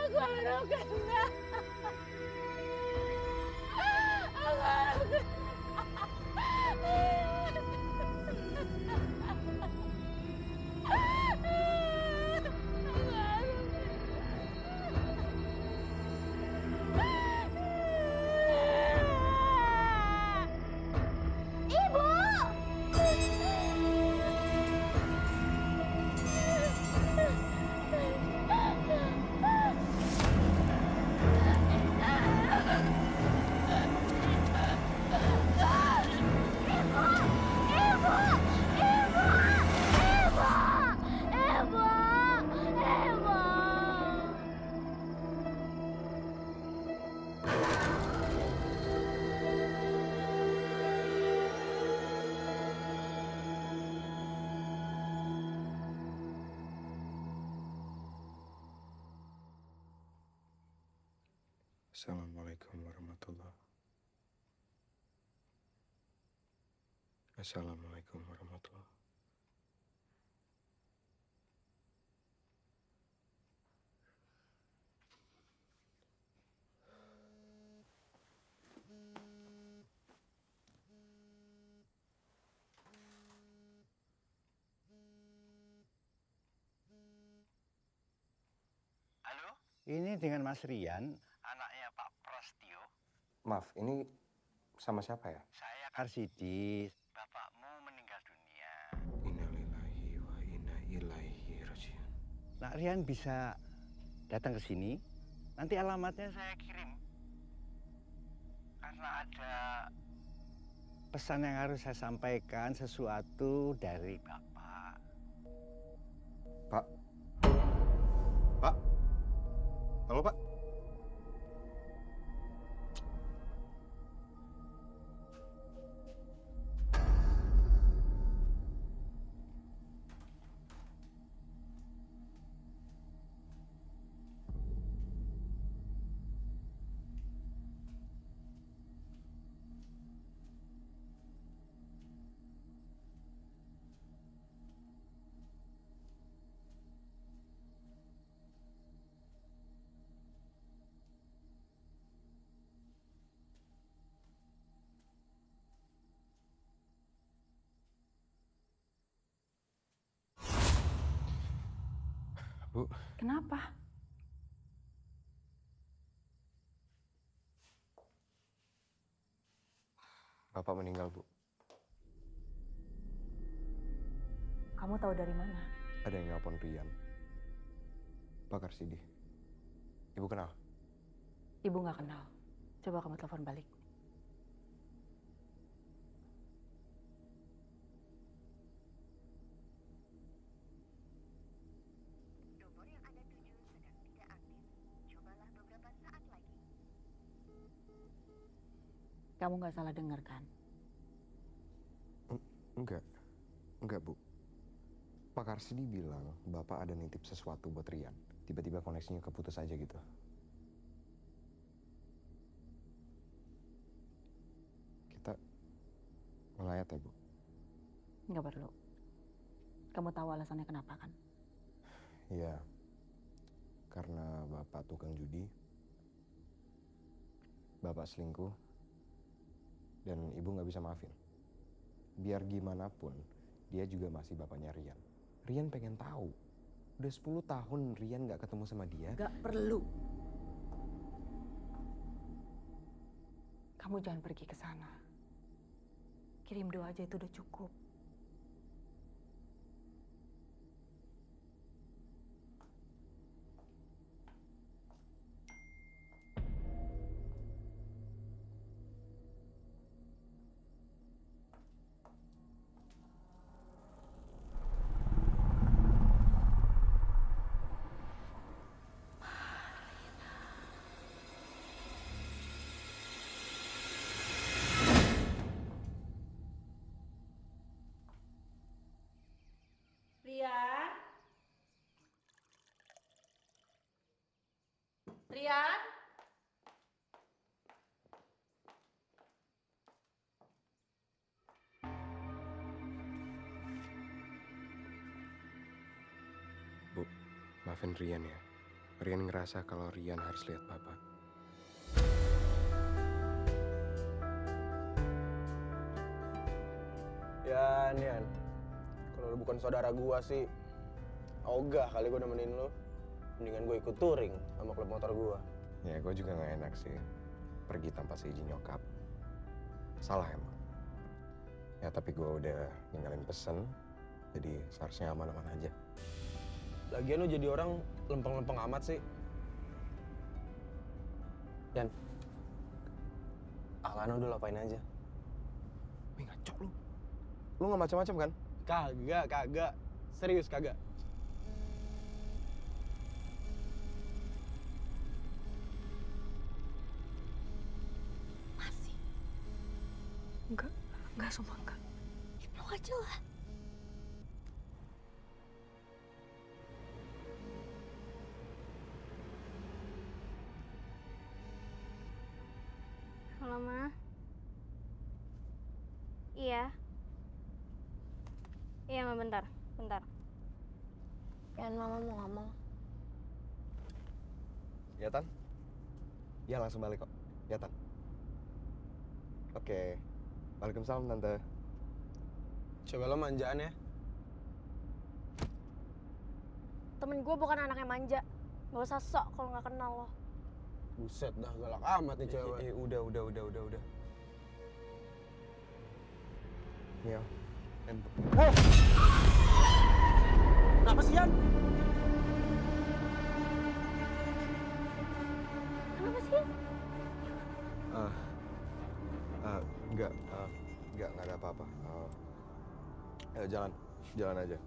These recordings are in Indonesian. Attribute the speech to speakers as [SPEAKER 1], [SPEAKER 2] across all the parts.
[SPEAKER 1] Aku harap kena. Aku harap
[SPEAKER 2] Ibu! Ibu! Ibu! Ibu! Ibu! Ibu!
[SPEAKER 3] Assalamualaikum warahmatullahi. Assalamualaikum warahmatullahi.
[SPEAKER 4] Halo,
[SPEAKER 5] Ini dengan Mas Rian,
[SPEAKER 4] anaknya Pak Prastio.
[SPEAKER 3] Maaf, ini sama siapa ya?
[SPEAKER 4] Saya
[SPEAKER 5] Arsidis.
[SPEAKER 4] bapakmu meninggal dunia.
[SPEAKER 3] Innalillahi wa inna ilaihi rajiun.
[SPEAKER 5] Nak Rian bisa datang ke sini? Nanti alamatnya
[SPEAKER 4] Saya kirim karena ada
[SPEAKER 5] pesan yang harus saya sampaikan sesuatu dari
[SPEAKER 4] bapak.
[SPEAKER 3] Pak. Pak. Halo, Pak. Bu,
[SPEAKER 6] Kenapa?
[SPEAKER 3] Bapak meninggal, Bu.
[SPEAKER 6] Kamu tahu dari mana?
[SPEAKER 3] Ada yang nelpon Rian. Pak Arsidi. Ibu kenal?
[SPEAKER 6] Ibu nggak kenal. Coba kamu telepon balik.
[SPEAKER 2] Nomor yang Anda tuju sedang tidak aktif. Cobalah beberapa saat lagi.
[SPEAKER 6] Kamu nggak salah dengar kan?
[SPEAKER 3] Enggak. Enggak, Bu. Pak Arsidi bilang Bapak ada nitip sesuatu buat Rian. Tiba-tiba koneksinya keputus aja gitu. Kita melayat ya, Bu?
[SPEAKER 6] Nggak perlu. Kamu tahu alasannya kenapa kan?
[SPEAKER 3] Iya. Karena Bapak tukang judi. Bapak selingkuh. Dan Ibu nggak bisa maafin. Biar gimana pun, dia juga masih bapaknya Rian. Rian pengen tahu. Udah 10 tahun Rian nggak ketemu sama dia.
[SPEAKER 6] Nggak perlu. Kamu jangan pergi ke sana. Kirim doa aja itu udah cukup.
[SPEAKER 1] Rian? Rian?
[SPEAKER 3] Bu, maafin Rian ya. Rian ngerasa kalau Rian harus lihat Papa.
[SPEAKER 7] Yan, kalau lu bukan saudara gua sih, ogah kali gua nemenin lu. Mendingan gua ikut touring sama klub motor gua.
[SPEAKER 3] Ya, gue juga gak enak sih pergi tanpa seizin nyokap. Salah emang. Ya, tapi gue udah ninggalin pesen, jadi seharusnya aman-aman aja.
[SPEAKER 7] Lagian lu jadi orang lempeng-lempeng amat sih. Yan, Alana udah lupain aja.
[SPEAKER 3] Wih, ngaco lu. Lu gak macam-macam kan?
[SPEAKER 7] Kagak. Serius kagak.
[SPEAKER 6] Masih. Enggak sumpah enggak. Peluk aja lah.
[SPEAKER 8] Halo, Ma. Iya. Iya, Ma, bentar.
[SPEAKER 6] Yan, Mama mau ngomong.
[SPEAKER 3] Ya, Tan? Ya, langsung balik kok. Ya, Tan? Oke. Waalaikumsalam, Tante.
[SPEAKER 7] Coba lo manjaan ya.
[SPEAKER 8] Temen gue bukan anak yang manja. Gak usah sok kalau nggak kenal lo.
[SPEAKER 7] Buset dah, galak amat nih cewek.
[SPEAKER 3] Udah. Nih,
[SPEAKER 7] Kenapa sih, Yan?
[SPEAKER 8] Kenapa sih?
[SPEAKER 3] Enggak ada apa-apa. Jalan aja.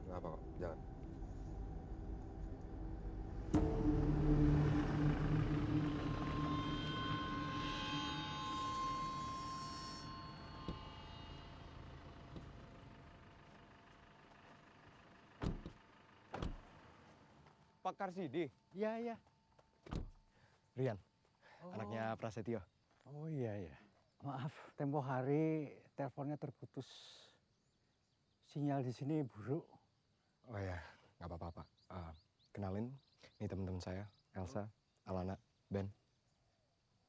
[SPEAKER 3] Nggak apa kok, jalan. Pak Karsidi.
[SPEAKER 5] Iya.
[SPEAKER 3] Rian, anaknya Prasetyo.
[SPEAKER 5] Oh iya. Maaf, tempo hari teleponnya terputus. Sinyal di sini buruk.
[SPEAKER 3] Oh ya, nggak apa-apa, Pak. Kenalin, ini teman-teman saya, Elsa, Alana, Ben.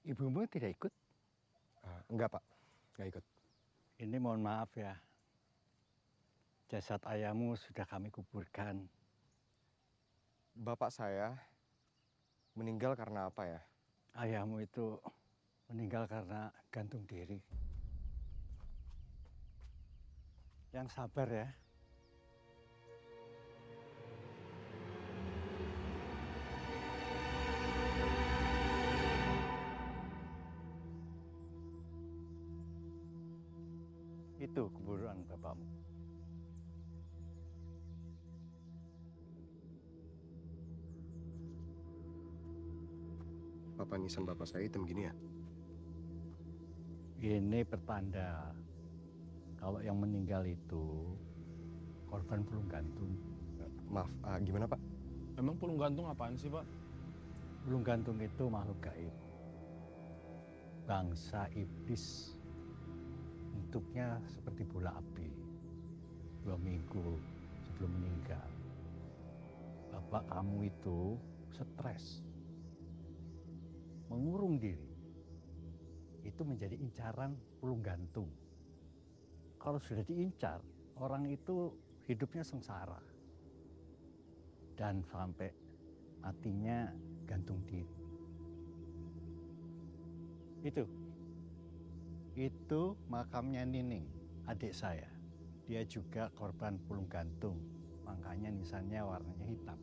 [SPEAKER 5] Ibumu tidak ikut?
[SPEAKER 3] Enggak, Pak. Nggak ikut.
[SPEAKER 5] Ini mohon maaf ya. Jasad ayahmu sudah kami kuburkan.
[SPEAKER 3] Bapak saya meninggal karena apa ya?
[SPEAKER 5] Ayahmu itu meninggal karena gantung diri. Yang sabar ya. Itu keburuan bapakmu.
[SPEAKER 3] Bapak nisan bapak saya hitam gini ya?
[SPEAKER 5] Ini pertanda kalau yang meninggal itu korban pulung gantung.
[SPEAKER 3] Maaf, gimana Pak?
[SPEAKER 9] Emang pulung gantung apaan sih, Pak?
[SPEAKER 5] Pulung gantung itu makhluk gaib. Bangsa iblis. Bentuknya seperti bola api. 2 minggu sebelum meninggal. Bapak kamu itu stres. Mengurung diri. Itu menjadi incaran pulung gantung. Kalau sudah diincar, orang itu hidupnya sengsara. Dan sampai matinya gantung diri. Itu makamnya Nining, adik saya. Dia juga korban pulung gantung, makanya nisannya warnanya hitam.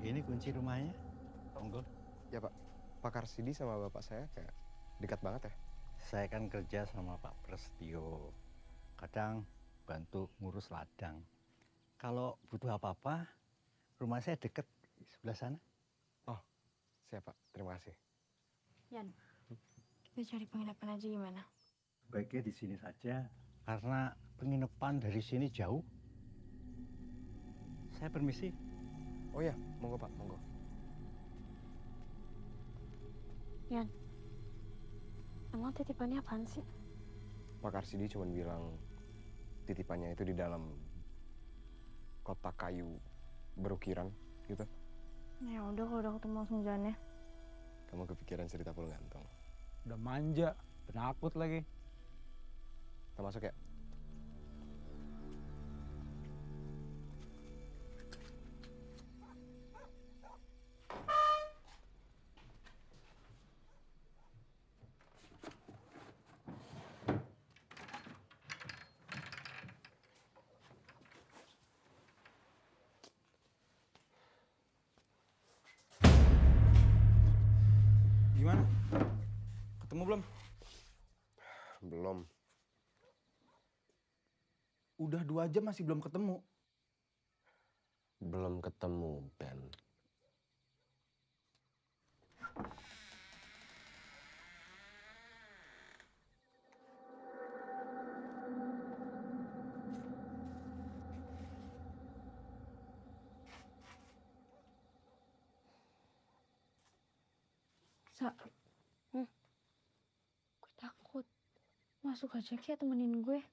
[SPEAKER 5] Ini kunci rumahnya, monggo.
[SPEAKER 3] Ya Pak, Pak Karsidi sama bapak saya kayak dekat banget ya?
[SPEAKER 5] Saya kan kerja sama Pak Prestio. Kadang bantu ngurus ladang. Kalau butuh apa-apa, rumah saya deket di sebelah sana.
[SPEAKER 3] Siap, Pak. Terima kasih.
[SPEAKER 8] Yan, kita cari penginapan aja gimana?
[SPEAKER 5] Sebaiknya di sini saja, karena penginapan dari sini jauh. Saya permisi.
[SPEAKER 3] Oh ya, monggo Pak, monggo.
[SPEAKER 8] Yan, emang titipannya apaan sih?
[SPEAKER 3] Pak Karsidi cuma bilang titipannya itu di dalam kotak kayu berukiran gitu.
[SPEAKER 8] Ya udah kalau udah ketemu langsung jalan ya.
[SPEAKER 3] Kamu kepikiran cerita Pulau Gantung.
[SPEAKER 9] Udah manja, penakut lagi.
[SPEAKER 3] Kita masuk ya?
[SPEAKER 9] Gimana? Ketemu belum?
[SPEAKER 3] Belum.
[SPEAKER 9] Udah 2 jam masih belum ketemu.
[SPEAKER 3] Belum ketemu, Ben.
[SPEAKER 8] Sa, gue takut. Masuk aja kayak temenin gue.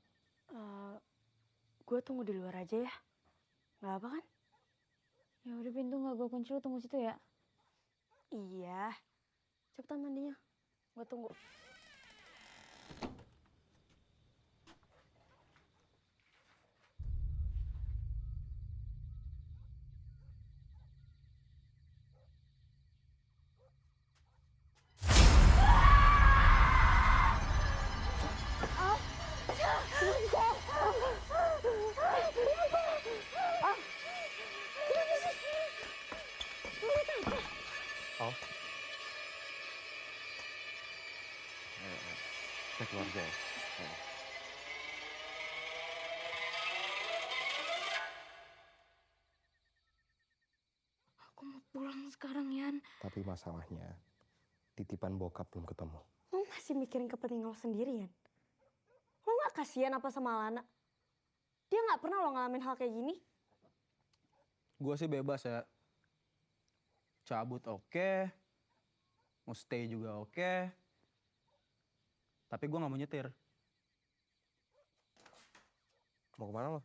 [SPEAKER 8] Gue tunggu di luar aja ya. Gak apa kan? Ya udah pintu nggak gue kunci, lu tunggu situ ya. Iya. Cepetan mandinya. Gue tunggu.
[SPEAKER 3] Oh. Kita keluar aja ya.
[SPEAKER 8] Aku mau pulang sekarang, Yan.
[SPEAKER 3] Tapi masalahnya, titipan bokap belum ketemu.
[SPEAKER 8] Lo masih mikirin kepentingan lo sendiri, Yan? Lo gak kasihan apa sama Lana? Dia gak pernah lo ngalamin hal kayak gini.
[SPEAKER 9] Gue sih bebas ya. Cabut oke. Mau stay juga oke. Tapi gue gak mau nyetir.
[SPEAKER 3] Mau kemana lo?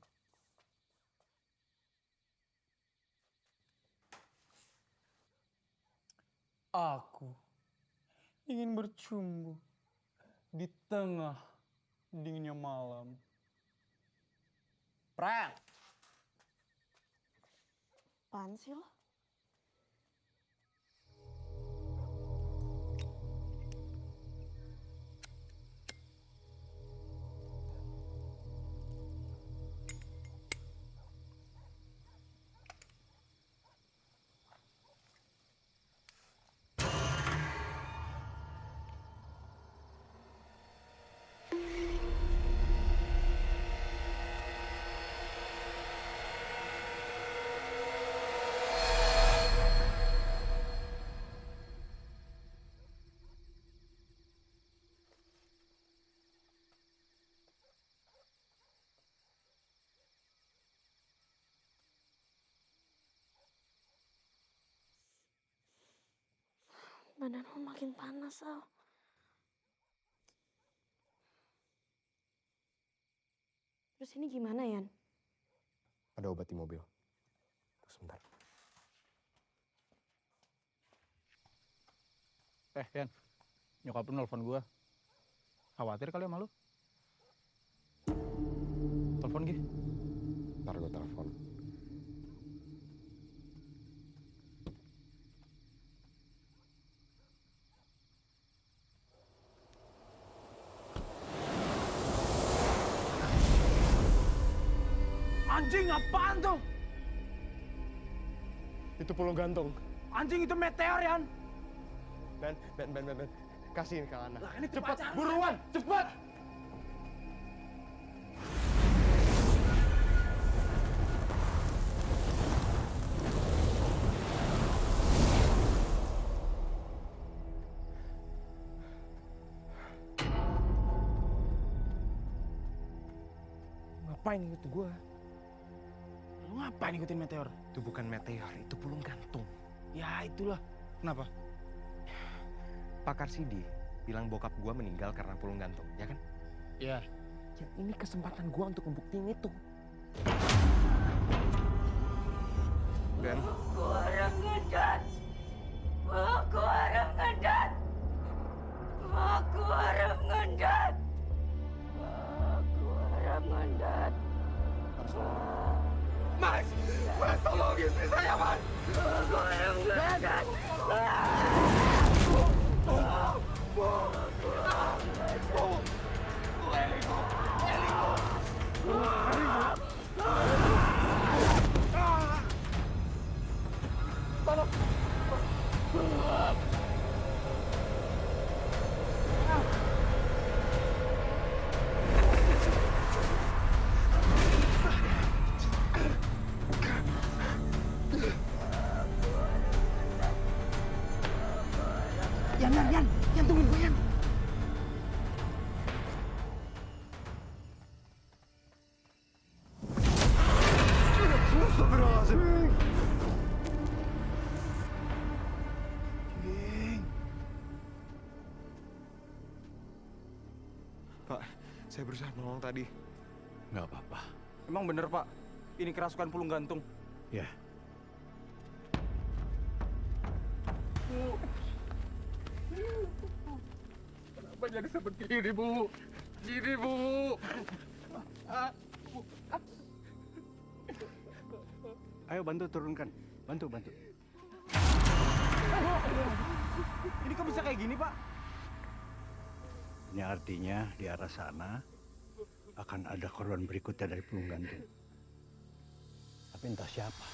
[SPEAKER 9] Aku ingin bercumbu di tengah dinginnya malam. Prank!
[SPEAKER 8] Apaan sih lo? Badan lo makin panas, Al. Terus ini gimana, Yan?
[SPEAKER 3] Ada obat di mobil. Tunggu sebentar.
[SPEAKER 9] Yan. Nyokap lu nelfon gue. Khawatir kali sama lu? Telepon Gi.
[SPEAKER 3] Ntar gue telepon.
[SPEAKER 9] Anjing apaan tuh?
[SPEAKER 3] Itu Pulau Gantung.
[SPEAKER 9] Anjing itu meteor, Yan.
[SPEAKER 3] Ben. Kasih ini ke Ana.
[SPEAKER 9] Lah, ini
[SPEAKER 3] Cepat,
[SPEAKER 9] pacaran.
[SPEAKER 3] buruan, cepat! Ngapain ikut gua?
[SPEAKER 9] Lu ngapain ikutin meteor?
[SPEAKER 3] Itu bukan meteor, itu pulung gantung.
[SPEAKER 9] Ya itulah. Kenapa?
[SPEAKER 3] Pakar Sidi bilang bokap gua meninggal karena pulung gantung, ya kan?
[SPEAKER 9] Ya.
[SPEAKER 3] Ya ini kesempatan gua untuk membuktiin itu. Ben,
[SPEAKER 1] Aku orang ngedat. Aku orang ngedat. Aku orang ngedat. Aku orang ngedat.
[SPEAKER 3] Mas! Mas, tolong istri saya, Mas!
[SPEAKER 1] Aku orang ngedat.
[SPEAKER 9] Yan, tungguin gue, Yan.
[SPEAKER 3] Astagfirullahaladzim. Pak, saya berusaha menolong tadi.
[SPEAKER 5] Nggak apa-apa.
[SPEAKER 9] Emang bener, Pak. Ini kerasukan pulung gantung.
[SPEAKER 5] Ya.
[SPEAKER 9] Kenapa jadi seperti ini, Bu? Gini, Bu.
[SPEAKER 5] Ayo bantu turunkan. Bantu.
[SPEAKER 9] Ini kok bisa kayak gini, Pak?
[SPEAKER 5] Ini artinya di arah sana akan ada korban berikutnya dari pulung gantung. Tapi entah siapa.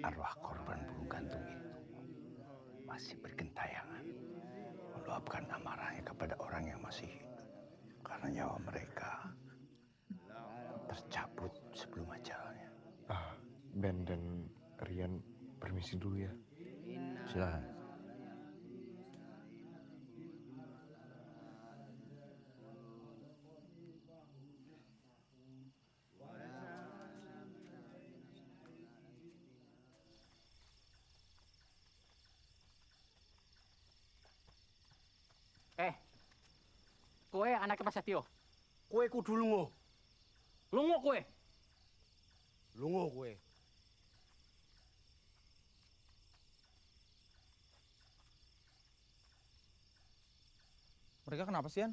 [SPEAKER 5] Arwah korban pulung gantung itu masih bergentayangan, meluapkan amarahnya kepada orang yang masih hidup. Karena nyawa mereka tercabut sebelum ajalnya.
[SPEAKER 3] Ben dan Rian permisi dulu ya.
[SPEAKER 5] Silakan.
[SPEAKER 10] Kowe anaknya Pak Setio.
[SPEAKER 7] Kowe kudu lungo.
[SPEAKER 10] Lungo kowe.
[SPEAKER 7] Lungo kowe.
[SPEAKER 9] Mereka kenapa sih, Yan?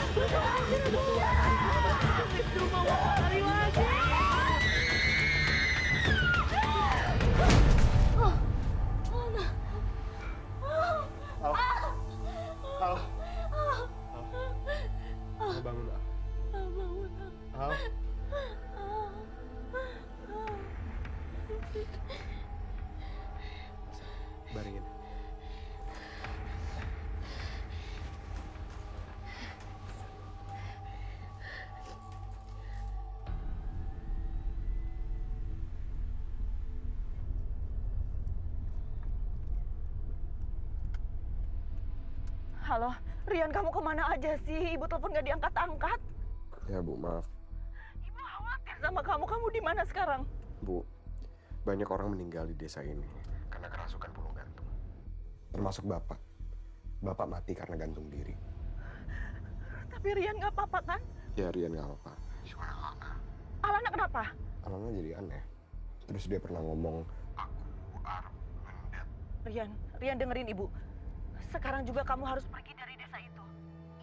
[SPEAKER 7] Al. Al. Al, bangun, Al. Al. Baringin.
[SPEAKER 11] Halo, Rian, kamu kemana aja sih? Ibu telepon gak diangkat-angkat.
[SPEAKER 3] Ya Bu, maaf.
[SPEAKER 11] Ibu khawatir sama kamu. Kamu di mana sekarang?
[SPEAKER 3] Bu, banyak orang meninggal di desa ini karena kerasukan burung gantung. Termasuk Bapak. Bapak mati karena gantung diri.
[SPEAKER 11] Tapi Rian gak apa-apa kan?
[SPEAKER 3] Ya Rian gak apa-apa. Cuma Alana.
[SPEAKER 11] Alana kenapa?
[SPEAKER 3] Alana jadi aneh. Terus dia pernah ngomong, aku Arab mendet.
[SPEAKER 11] Rian dengerin ibu. Sekarang juga kamu harus pergi dari desa itu.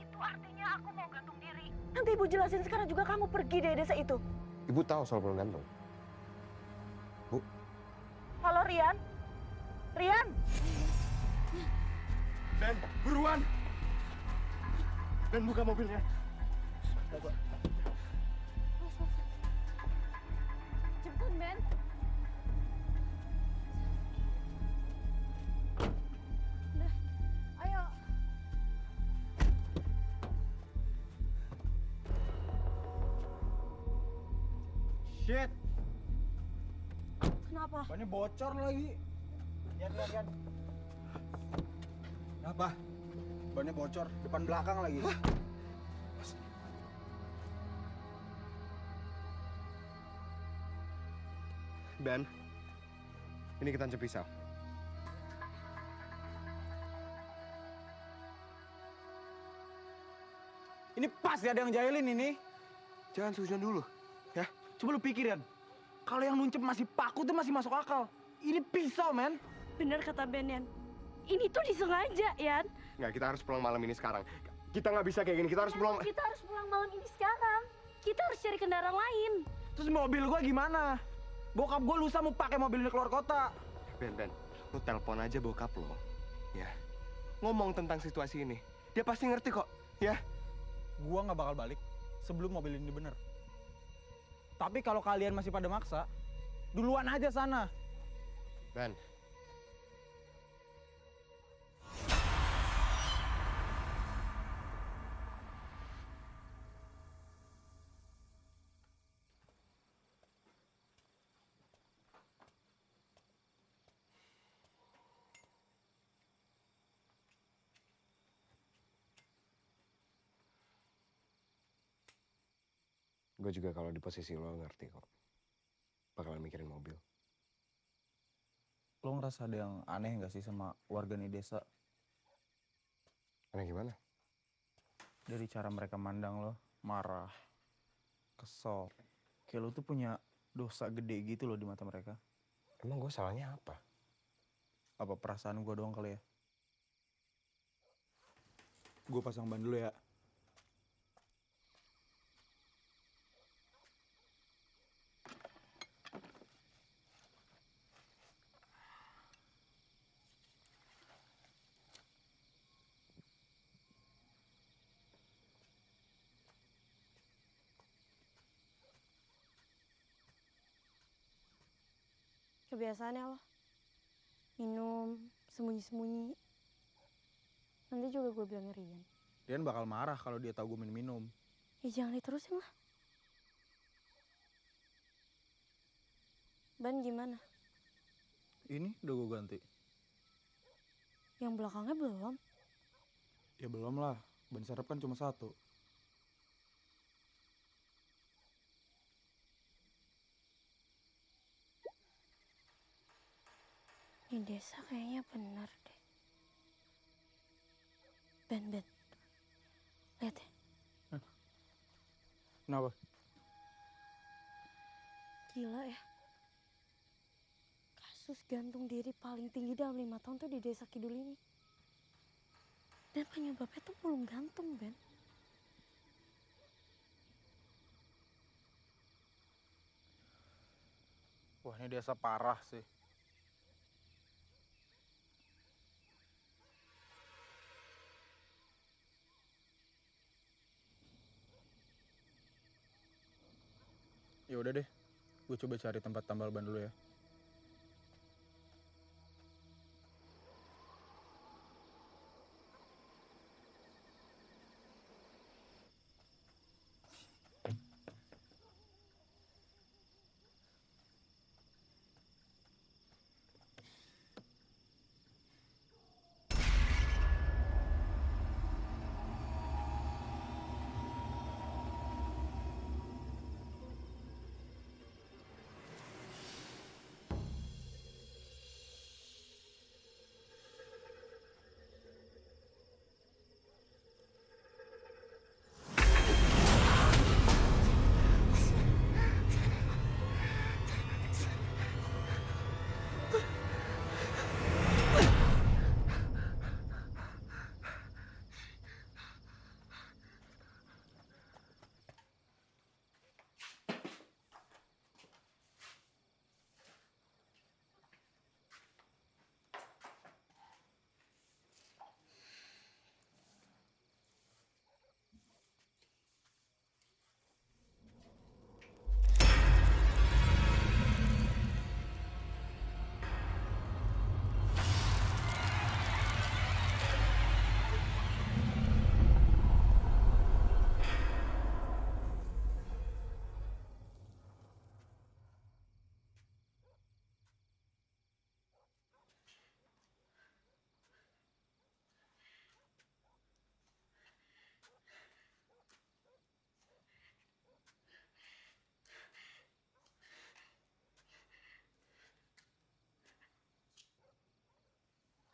[SPEAKER 11] Itu artinya aku mau gantung diri. Nanti ibu jelasin, sekarang juga kamu pergi dari desa itu.
[SPEAKER 3] Ibu tahu soal burung gantung? Bu?
[SPEAKER 11] Halo Rian? Rian?
[SPEAKER 7] Ben, buruan! Ben, buka mobilnya.
[SPEAKER 8] Cepetan, Ben. Udah, ayo.
[SPEAKER 7] Shit!
[SPEAKER 8] Kenapa?
[SPEAKER 7] Bannya bocor lagi. Lihat. Kenapa? Bannya bocor, depan belakang lagi. Ben, ini kita tancap pisau.
[SPEAKER 9] Ini pas ya ada yang jahilin ini.
[SPEAKER 7] Jangan sujon dulu, ya.
[SPEAKER 9] Coba lu pikirin. Kalau yang nuncep masih paku tuh masih masuk akal. Ini pisau, men.
[SPEAKER 8] Bener kata Ben, Yan. Ini tuh disengaja, Yan.
[SPEAKER 3] Nggak, kita harus pulang malam ini sekarang. Kita nggak bisa kayak gini, kita harus pulang.
[SPEAKER 8] Kita harus pulang malam ini sekarang. Kita harus cari kendaraan lain.
[SPEAKER 9] Terus mobil gua gimana? Bokap gua lusa mau pakai mobil ini keluar kota.
[SPEAKER 3] Ben, lu telepon aja bokap lo, ya. Ngomong tentang situasi ini. Dia pasti ngerti kok, ya.
[SPEAKER 9] Gua nggak bakal balik sebelum mobil ini bener. Tapi kalau kalian masih pada maksa, duluan aja sana.
[SPEAKER 3] Ben. Gue juga kalau di posisi lo ngerti kok. Bakalan mikirin mobil.
[SPEAKER 9] Lo ngerasa ada yang aneh nggak sih sama warga di desa?
[SPEAKER 3] Aneh gimana?
[SPEAKER 9] Dari cara mereka mandang lo, marah, kesel. Kayak lo tuh punya dosa gede gitu loh di mata mereka.
[SPEAKER 3] Emang gue salahnya apa?
[SPEAKER 9] Apa perasaan gue doang kali ya? Gue pasang ban dulu ya.
[SPEAKER 8] Kebiasaannya lo. Minum, sembunyi-sembunyi. Nanti juga gue bilangnya Rian.
[SPEAKER 9] Rian bakal marah kalau dia tahu gue minum.
[SPEAKER 8] Ya jangan diterusin lah. Ban gimana?
[SPEAKER 9] Ini udah gue ganti.
[SPEAKER 8] Yang belakangnya belum?
[SPEAKER 9] Ya belum lah, ban serep kan cuma satu.
[SPEAKER 8] Di desa kayaknya bener deh. Ben. Lihat ya.
[SPEAKER 9] Kenapa?
[SPEAKER 8] Gila ya. Kasus gantung diri paling tinggi dalam 5 tahun tuh di desa Kidul ini. Dan penyebabnya tuh belum gantung, Ben.
[SPEAKER 9] Wah, ini desa parah sih. Ya udah deh, gue coba cari tempat tambal ban dulu ya.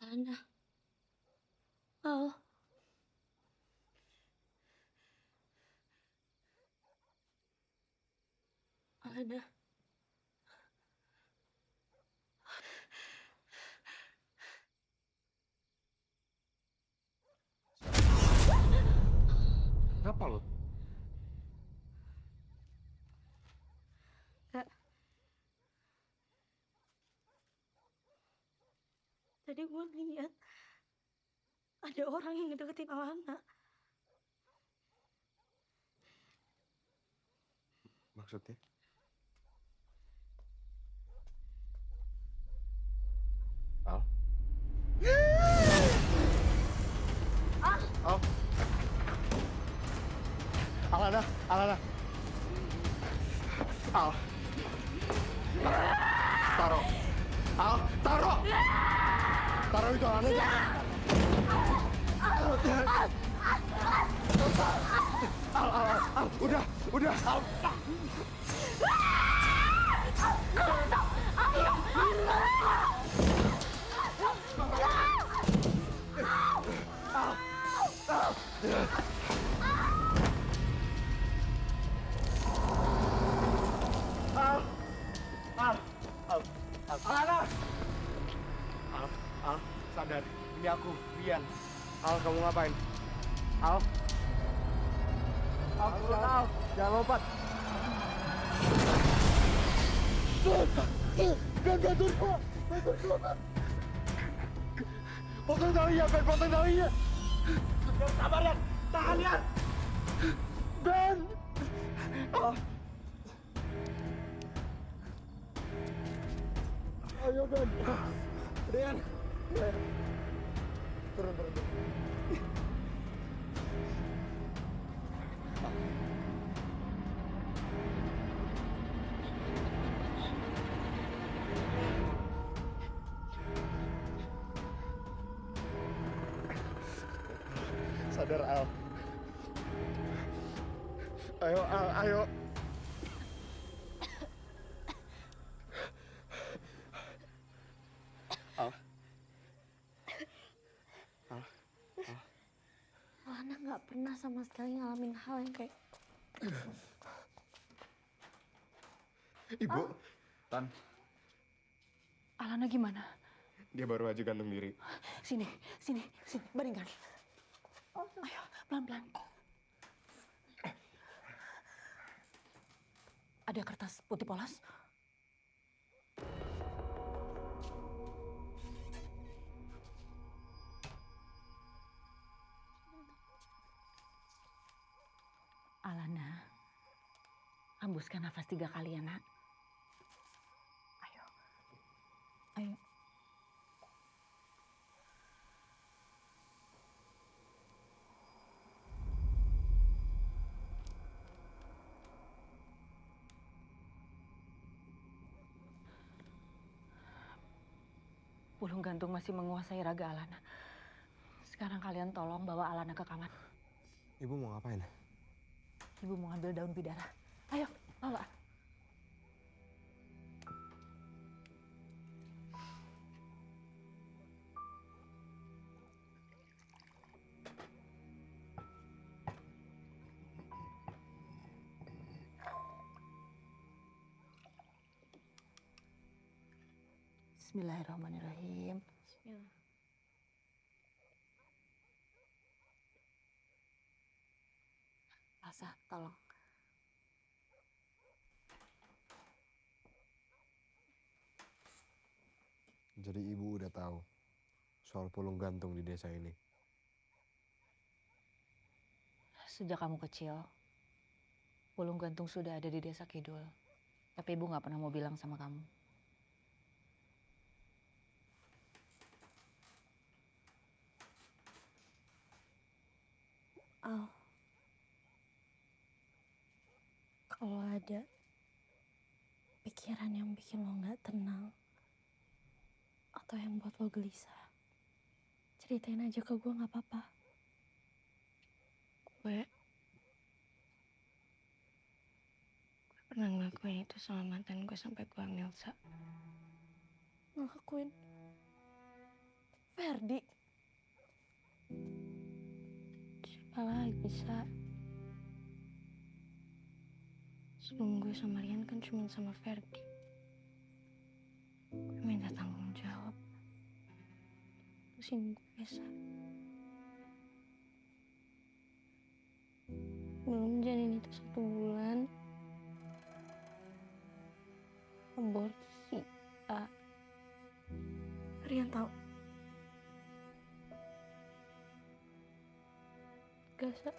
[SPEAKER 8] Alana. Al. Alana.
[SPEAKER 3] Kenapa lo?
[SPEAKER 8] Kak. Tadi gue lihat ada orang yang ngedeketin Alana.
[SPEAKER 3] Maksudnya? Al? Al? Alana, Alana. Al. Taro. Al, Taro. Taro itu Alana. Al, udah, Al.
[SPEAKER 7] Alana! Al, sadar. Ini aku, Rian.
[SPEAKER 3] Al, kamu ngapain? Al?
[SPEAKER 7] Al, turun, Al. Jangan lompat. Ben turun. Potong talinya, Ben. Potong talinya. Yang sabar, Rian. Tahan, Rian. Ben! Al. Ayo, Ben. Rian. Turun. Sadar, Al. Ayo, Al, ayo.
[SPEAKER 8] Alana nggak pernah sama sekali ngalamin hal yang kayak...
[SPEAKER 3] Ibu.
[SPEAKER 6] Tan. Alana gimana?
[SPEAKER 3] Dia baru aja gantung diri.
[SPEAKER 6] Sini, baringkan. Ayo, pelan-pelan. Ada kertas putih polos? Hembuskan nafas 3 kali ya, Nak. Ayo. Ayo. Bulung gantung masih menguasai raga Alana. Sekarang kalian tolong bawa Alana ke kamar.
[SPEAKER 3] Ibu mau ngapain?
[SPEAKER 6] Ibu mau ambil daun bidara. Ayo, bawa. Bismillahirrahmanirrahim.
[SPEAKER 8] Bismillah.
[SPEAKER 6] Elsa, tolong.
[SPEAKER 3] Jadi ibu udah tahu soal pulung gantung di desa ini.
[SPEAKER 6] Sejak kamu kecil, pulung gantung sudah ada di desa Kidul. Tapi ibu nggak pernah mau bilang sama kamu.
[SPEAKER 8] Al, kalau ada pikiran yang bikin lo nggak tenang atau yang buat lo gelisah, ceritain aja ke gue, nggak apa-apa. Gue pernah ngelakuin itu sama mantan gue sampai gue hamil, Sa. Ngelakuin? Ferdi? Siapa lagi, Sa? Sebelum gue sama Rian kan cuma sama Ferdi. Gue minta tanggung jawab. Terusin gue, Sa. Belum janin itu 1 bulan. Aborsi, A. Rian tahu. Gak, Sa.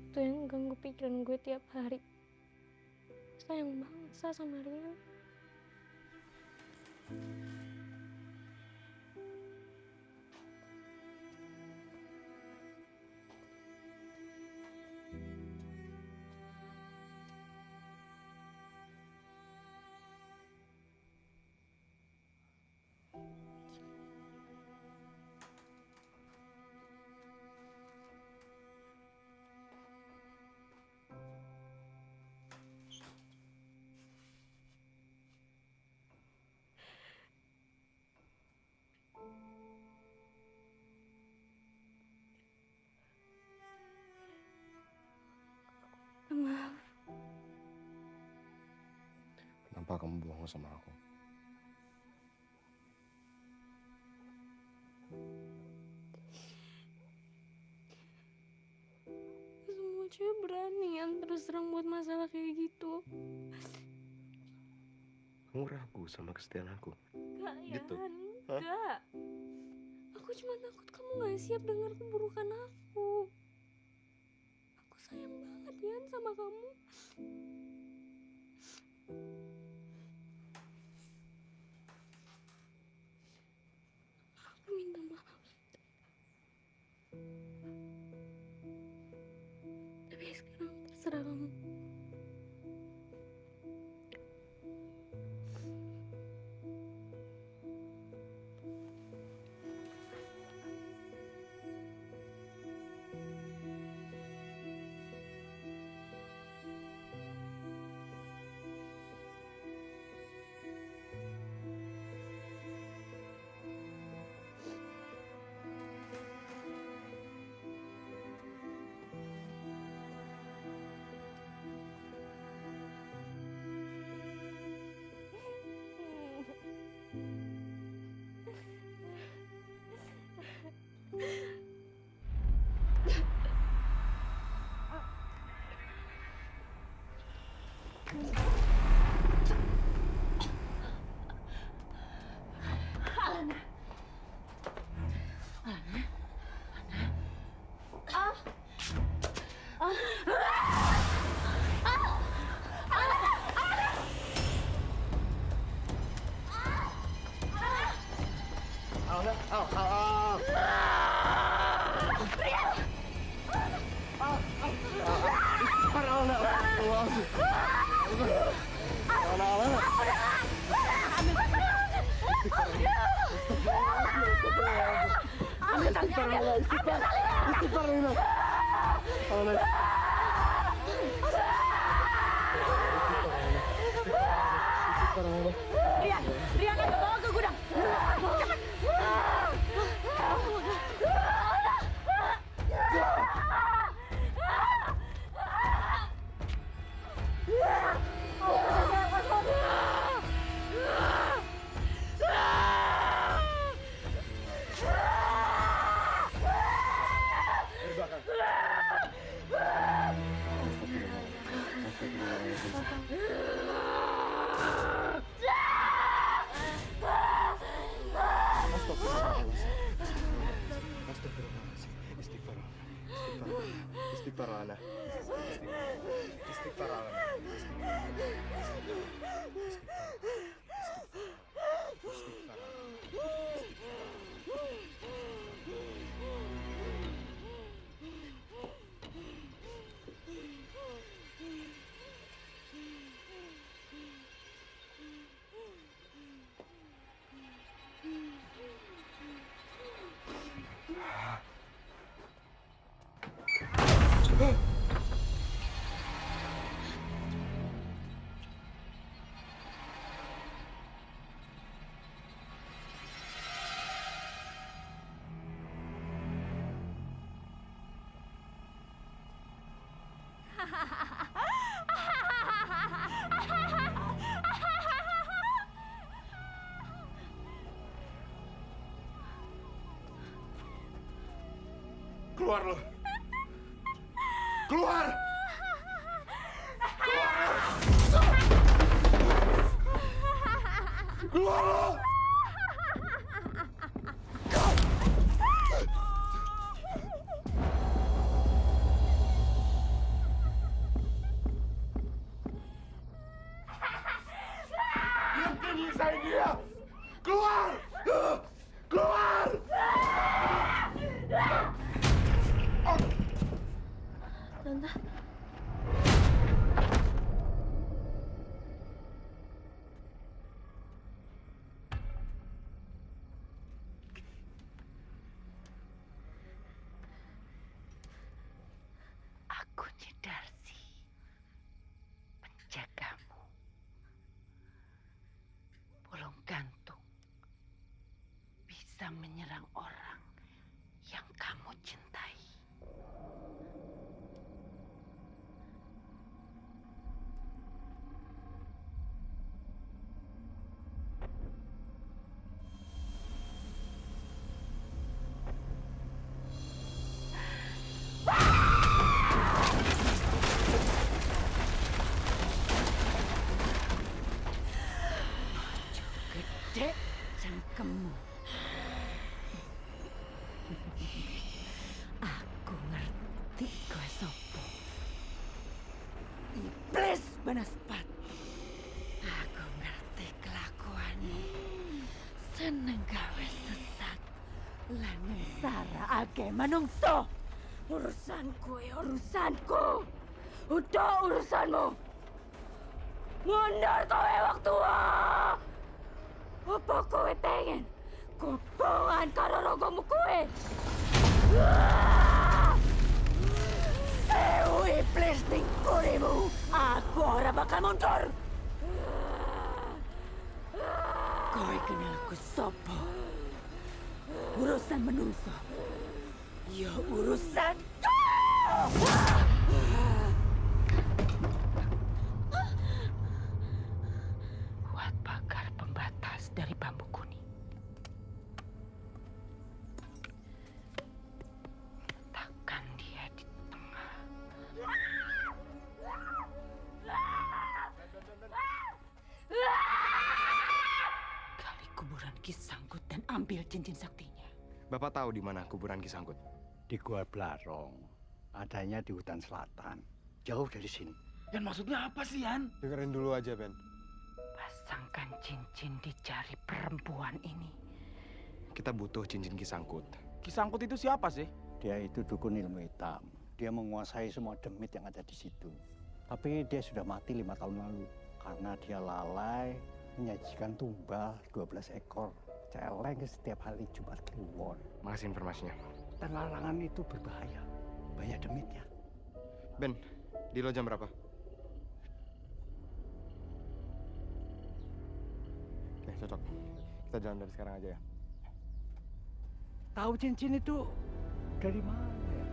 [SPEAKER 8] Itu yang ganggu pikiran gue tiap hari. Sayang banget, Sa, sama Rian. Maaf.
[SPEAKER 3] Kenapa kamu bohong sama aku?
[SPEAKER 8] Semua cewek berani yang terus terang buat masalah kayak gitu.
[SPEAKER 3] Kamu ragu sama kesetiaan aku?
[SPEAKER 8] Gak,
[SPEAKER 3] Gitu?
[SPEAKER 8] Yan.
[SPEAKER 3] Hah?
[SPEAKER 8] Gak. Aku cuma takut kamu gak siap dengar keburukan aku. Aku sayang banget, Yan, sama kamu. Aku minta maaf. Tapi sekarang terserah kamu. Alana. Alana. Alana. Ah.
[SPEAKER 7] Istighfar, Lina.
[SPEAKER 11] Rian, Rian, ayo bawa ke gudang.
[SPEAKER 7] Keluar lo. Keluar. Keluar lo. Berhenti nyisain dia. Keluar. Keluar.
[SPEAKER 8] Tante.
[SPEAKER 1] Aku Darsi, penjagamu. Bolong gantung bisa menyerang orang yang kamu cintai. Gede cangkemmu. Aku ngerti kowe sopo. Iblis Banaspati. Aku ngerti kelakuanmu. Seneng gawe sesat. Lan nyengsara ake manungso. Urusanku ya urusanku. Udah urusanmu. Mundur kowe waktu. Apa kowe pengen kopongan karo rogomu kowe? Iblis ning kurimu, aku ora bakal mundur. Kowe kenalku sopo? Urusan menungso. Ya urusanku. Buat pagar pembatas dari bambu kuning. Letakkan dia di tengah. Gali kuburan Kisangkut dan ambil cincin saktinya.
[SPEAKER 3] Bapak tahu di mana kuburan Kisangkut?
[SPEAKER 5] Di Gua Blarong. Adanya di hutan selatan. Jauh dari sini.
[SPEAKER 10] Yan, maksudnya apa sih, Yan?
[SPEAKER 3] Dengerin dulu aja, Ben.
[SPEAKER 1] Pasangkan cincin di jari perempuan ini.
[SPEAKER 3] Kita butuh cincin Kisangkut.
[SPEAKER 9] Kisangkut itu siapa sih?
[SPEAKER 5] Dia itu dukun ilmu hitam. Dia menguasai semua demit yang ada di situ. Tapi dia sudah mati 5 tahun lalu. Karena dia lalai menyajikan tumbal 12 ekor celeng setiap hari Jumat Kliwon.
[SPEAKER 3] Makasih informasinya.
[SPEAKER 5] Setan larangan itu berbahaya. Banyak demitnya.
[SPEAKER 3] Ben, di lo jam berapa? Oke, cocok. Kita jalan dari sekarang aja ya.
[SPEAKER 5] Tahu cincin itu dari mana ya?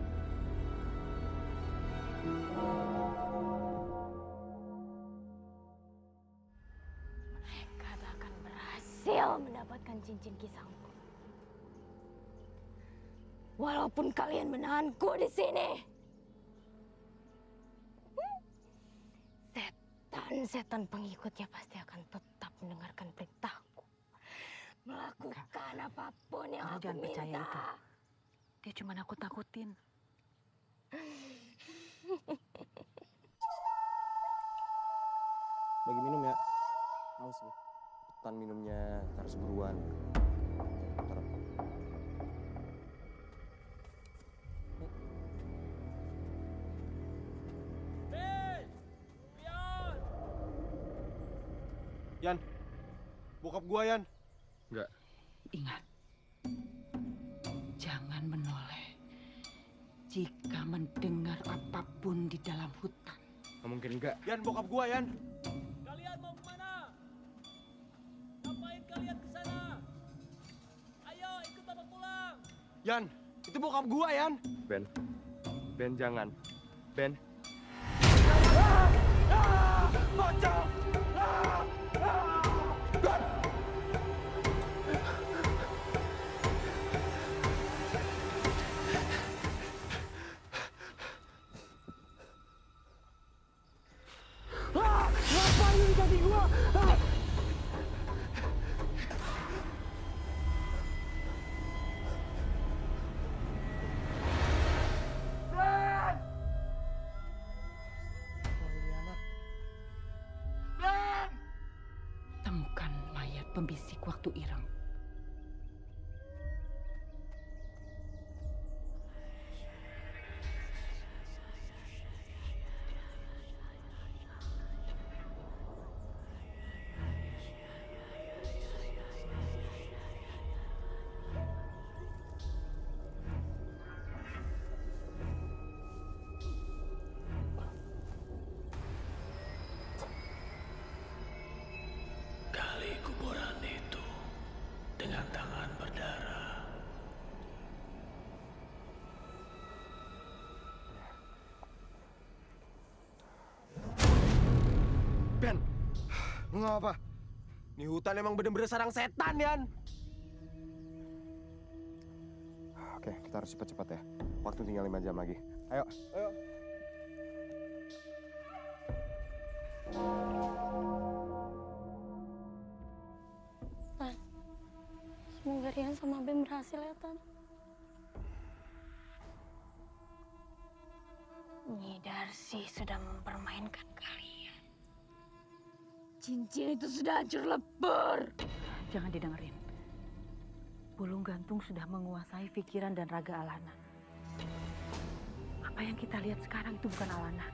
[SPEAKER 8] Mereka tak akan berhasil mendapatkan cincin kisangku. Walaupun kalian menahanku di sini. Setan-setan pengikutnya pasti akan tetap mendengarkan perintahku. Melakukan apapun yang
[SPEAKER 6] Kamu
[SPEAKER 8] aku
[SPEAKER 6] jangan
[SPEAKER 8] minta.
[SPEAKER 6] percaya itu. Dia cuma nakut-nakutin.
[SPEAKER 7] Bagi minum ya.
[SPEAKER 3] Haus gue. Cepetan minumnya, kita harus buruan. Taruh.
[SPEAKER 7] Yan, bokap gua Yan.
[SPEAKER 3] Enggak.
[SPEAKER 1] Ingat, jangan menoleh jika mendengar apapun di dalam hutan.
[SPEAKER 3] Nggak mungkin enggak.
[SPEAKER 7] Yan, bokap gua Yan.
[SPEAKER 10] Kalian mau kemana? Ngapain kalian ke sana? Ayo ikut bapak pulang.
[SPEAKER 7] Yan, itu bokap gua Yan.
[SPEAKER 3] Ben. Ben, jangan. Ben.
[SPEAKER 7] Pocong! Ngapain lu di kaki gua?
[SPEAKER 1] Temukan mayat pembisik waktu ireng.
[SPEAKER 10] Gali kuburan itu dengan tangan berdarah.
[SPEAKER 7] Ben, lu nggak apa? Nih hutan emang bener-bener sarang setan Yan.
[SPEAKER 3] Oke, kita harus cepat-cepat ya. Waktu tinggal 5 jam lagi. Ayo.
[SPEAKER 7] Ayo.
[SPEAKER 8] Tan, semoga Rian sama Ben berhasil ya, Tan. Nyi Darsi sudah mempermainkan kalian. Cincin itu sudah hancur lebur.
[SPEAKER 6] Jangan didengerin. Bulung gantung sudah menguasai pikiran dan raga Alana. Apa yang kita lihat sekarang itu bukan Alana.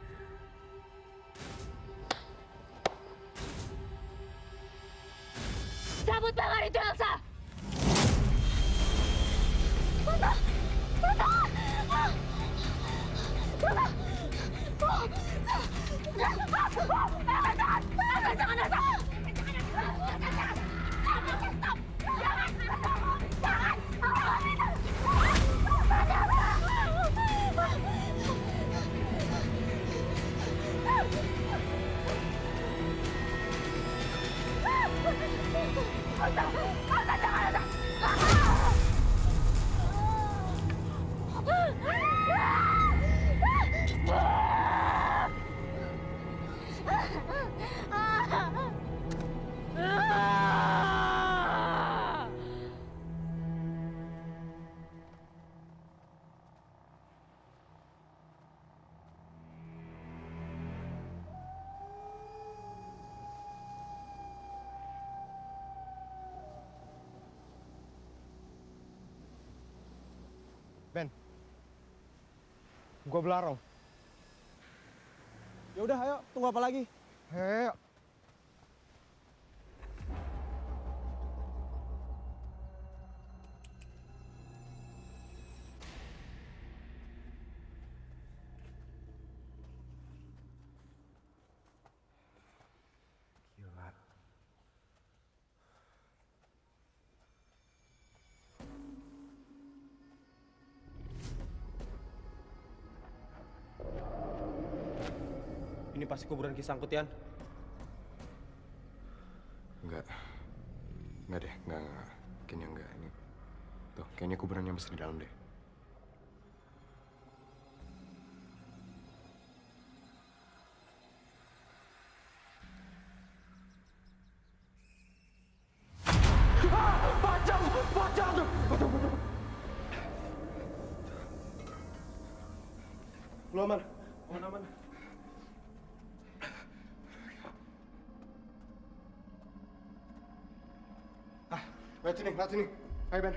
[SPEAKER 8] Cabut tangan itu, Elsa! Tante! Tante! Jangan, Elsa!
[SPEAKER 7] Ben, gua belarang. Ya udah, ayo, tunggu apa lagi?
[SPEAKER 3] Ayo.
[SPEAKER 7] ini pasti kuburan Kisangkut, Yan.
[SPEAKER 3] Enggak deh, enggak. Kayaknya enggak. Ini tuh, kayaknya kuburannya masih di dalam deh.
[SPEAKER 7] Pocong! Lu aman? Aman.
[SPEAKER 3] Lihat sini. Ayo, Ben.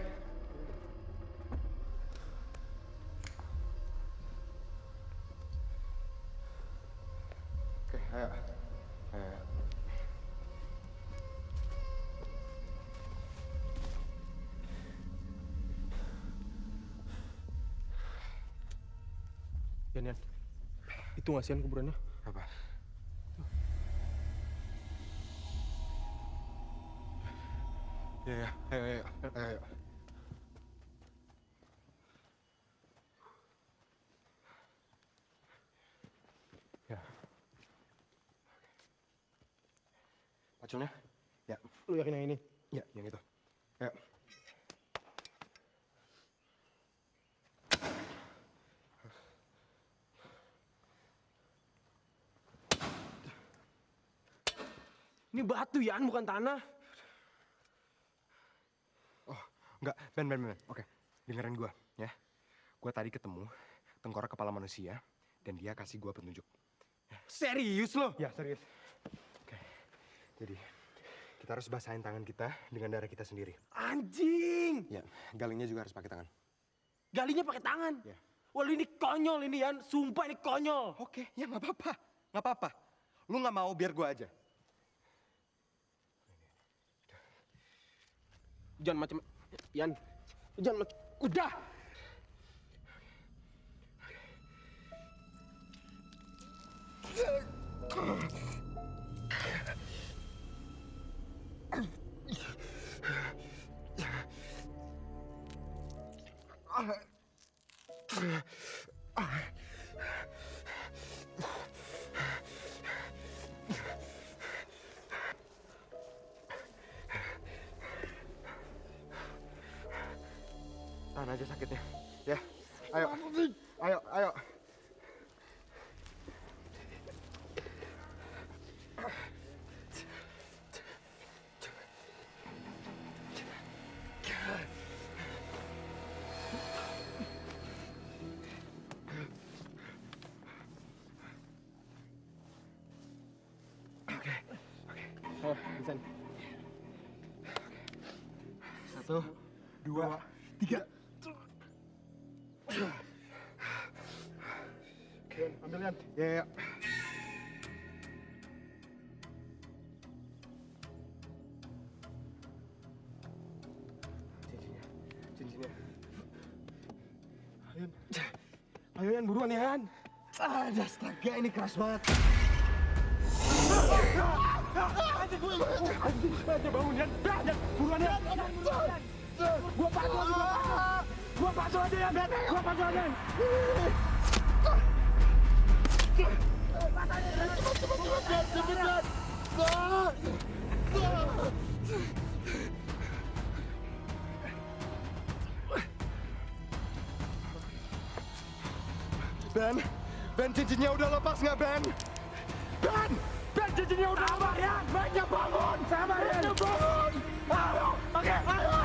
[SPEAKER 3] Oke, ayo.
[SPEAKER 7] Yan. Itu nggak sih Yan kuburannya?
[SPEAKER 3] Apa? Ya, ayo. Ya. Paculnya? Ya.
[SPEAKER 7] Lu yakin yang ini?
[SPEAKER 3] Ya, yang itu. Ayo.
[SPEAKER 7] Ini batu, Yan, bukan tanah.
[SPEAKER 3] Enggak, Ben. Oke, dengerin gua, ya. Gua tadi ketemu tengkorak kepala manusia, dan dia kasih gua petunjuk.
[SPEAKER 7] Serius lo?
[SPEAKER 3] Ya, serius. Oke, jadi kita harus basahin tangan kita dengan darah kita sendiri.
[SPEAKER 7] Anjing!
[SPEAKER 3] Ya, galingnya juga harus pakai tangan.
[SPEAKER 7] Galinya pakai tangan?
[SPEAKER 3] Ya.
[SPEAKER 7] Wah, lu ini konyol ini, Yan. Sumpah ini konyol.
[SPEAKER 3] Oke, ya nggak apa-apa. Lu nggak mau biar gua aja.
[SPEAKER 7] Jangan macam Yan. Jangan macam. Udah.
[SPEAKER 3] Tahan aja sakitnya, ya. Ayo.
[SPEAKER 7] Ayo, Vincent. 1, 2, 3. Yan, ambil Yan.
[SPEAKER 3] Ya. Cincinnya.
[SPEAKER 7] Ayo Yan, buruan Yan.
[SPEAKER 3] Astaga, ini keras banget.
[SPEAKER 7] Anjing, bangun Yan. Buruan Yan. Gua pasu aja Yan. Cepet.
[SPEAKER 3] Ben, cincinnya udah lepas nggak, Ben? Ben, cincinnya udah lepas.
[SPEAKER 7] Yan, banyak bangun. Sabar Yan. Bangun. Ayo. Oke, ayo.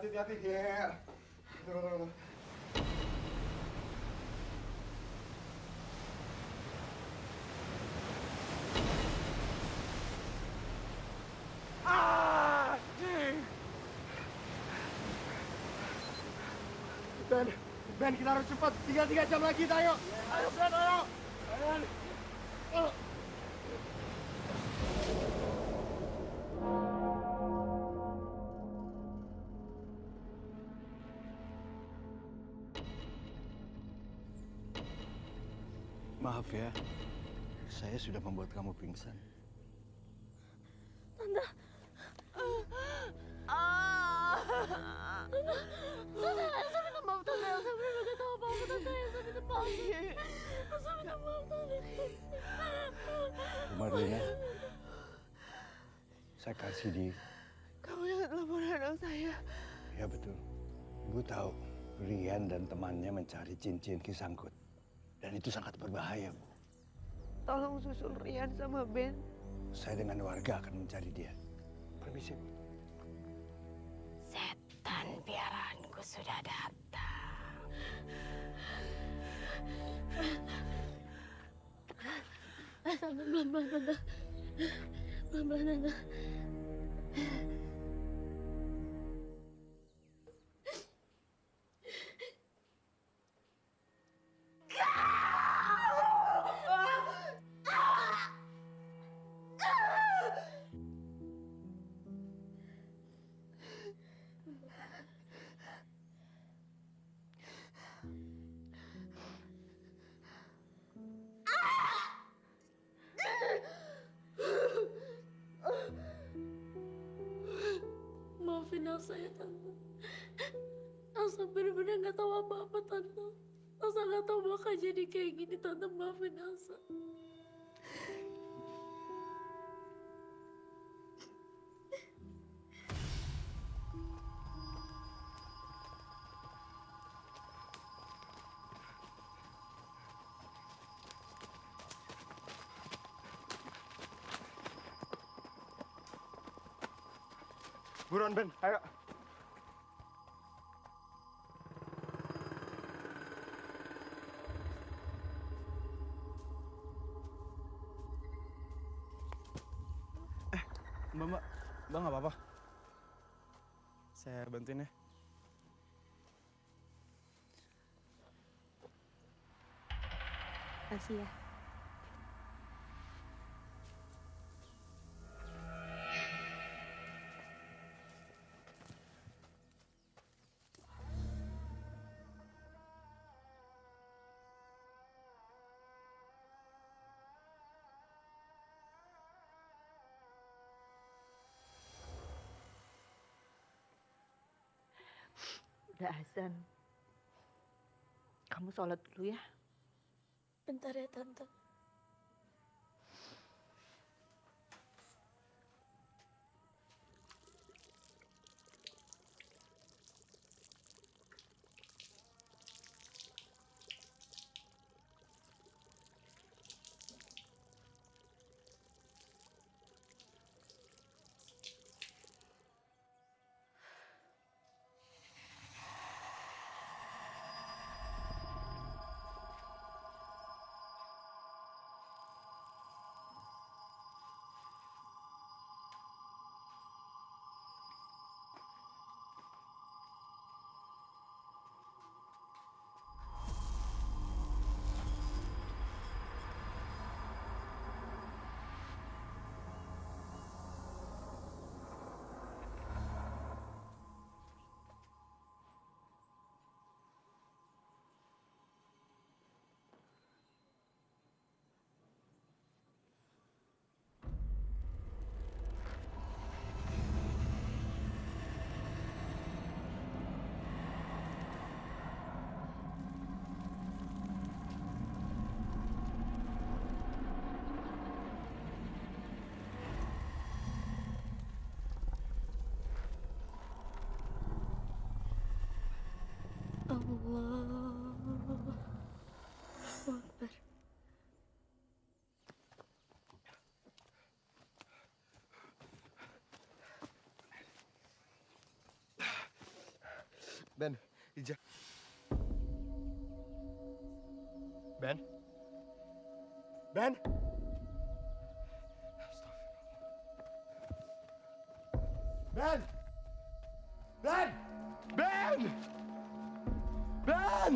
[SPEAKER 3] Hati-hati. Ya. Turun. Ben, kita harus cepat. Tinggal 3 jam lagi, ayo. Ayo, Ben, ayo.
[SPEAKER 5] Maaf ya, saya sudah membuat kamu pingsan.
[SPEAKER 8] Tante, Tante, Elsa minta maaf Tante. Elsa bener-bener gak tahu apa-apa Tante. Elsa minta maaf. Elsa minta maaf Tante.
[SPEAKER 5] Marlina, saya kasih di...
[SPEAKER 11] Kamu yang telepon anak saya.
[SPEAKER 5] Ya betul. Ibu tahu Rian dan temannya mencari cincin Kisangkut. Dan itu sangat berbahaya, Bu.
[SPEAKER 11] Tolong susul Rian sama Ben.
[SPEAKER 5] Saya dengan warga akan mencari dia. Permisi, Bu.
[SPEAKER 8] Setan piaraanku sudah datang. Tante, pelan-pelan Tante. Pelan-pelan Tante. Maafin Elsa ya Tante. Elsa bener-bener gak tahu apa-apa Tante. Elsa gak tahu bakal jadi kayak gini Tante. Maafin Elsa.
[SPEAKER 3] Buruan Ben, ayo.
[SPEAKER 9] Mbak nggak apa-apa. Saya bantuin ya.
[SPEAKER 8] Kasih ya.
[SPEAKER 11] Udah azan. Kamu sholat dulu ya.
[SPEAKER 8] Bentar ya Tante. Allah Akbar.
[SPEAKER 3] Ben, Ija. Ben? Ben? Ben! Ben! Ben! Ben!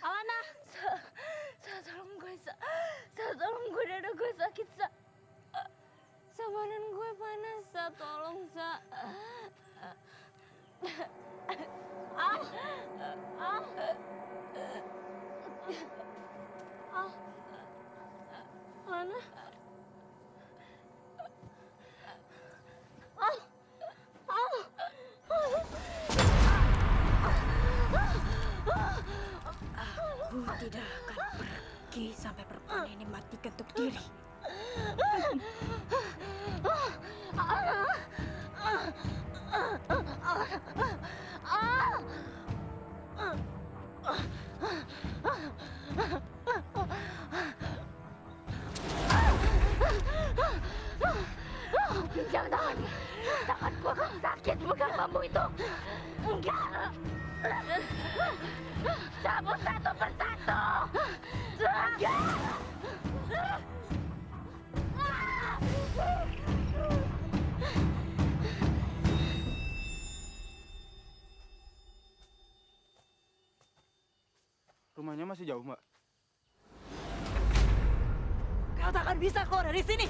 [SPEAKER 8] Alana. Tolong gue, tolong gue, dada gue sakit, badan gue panas, tolong,
[SPEAKER 12] itu. Enggak. Cabut satu persatu. Enggak.
[SPEAKER 9] Rumahnya masih jauh, Mbak?
[SPEAKER 11] Kau tak akan bisa keluar dari sini.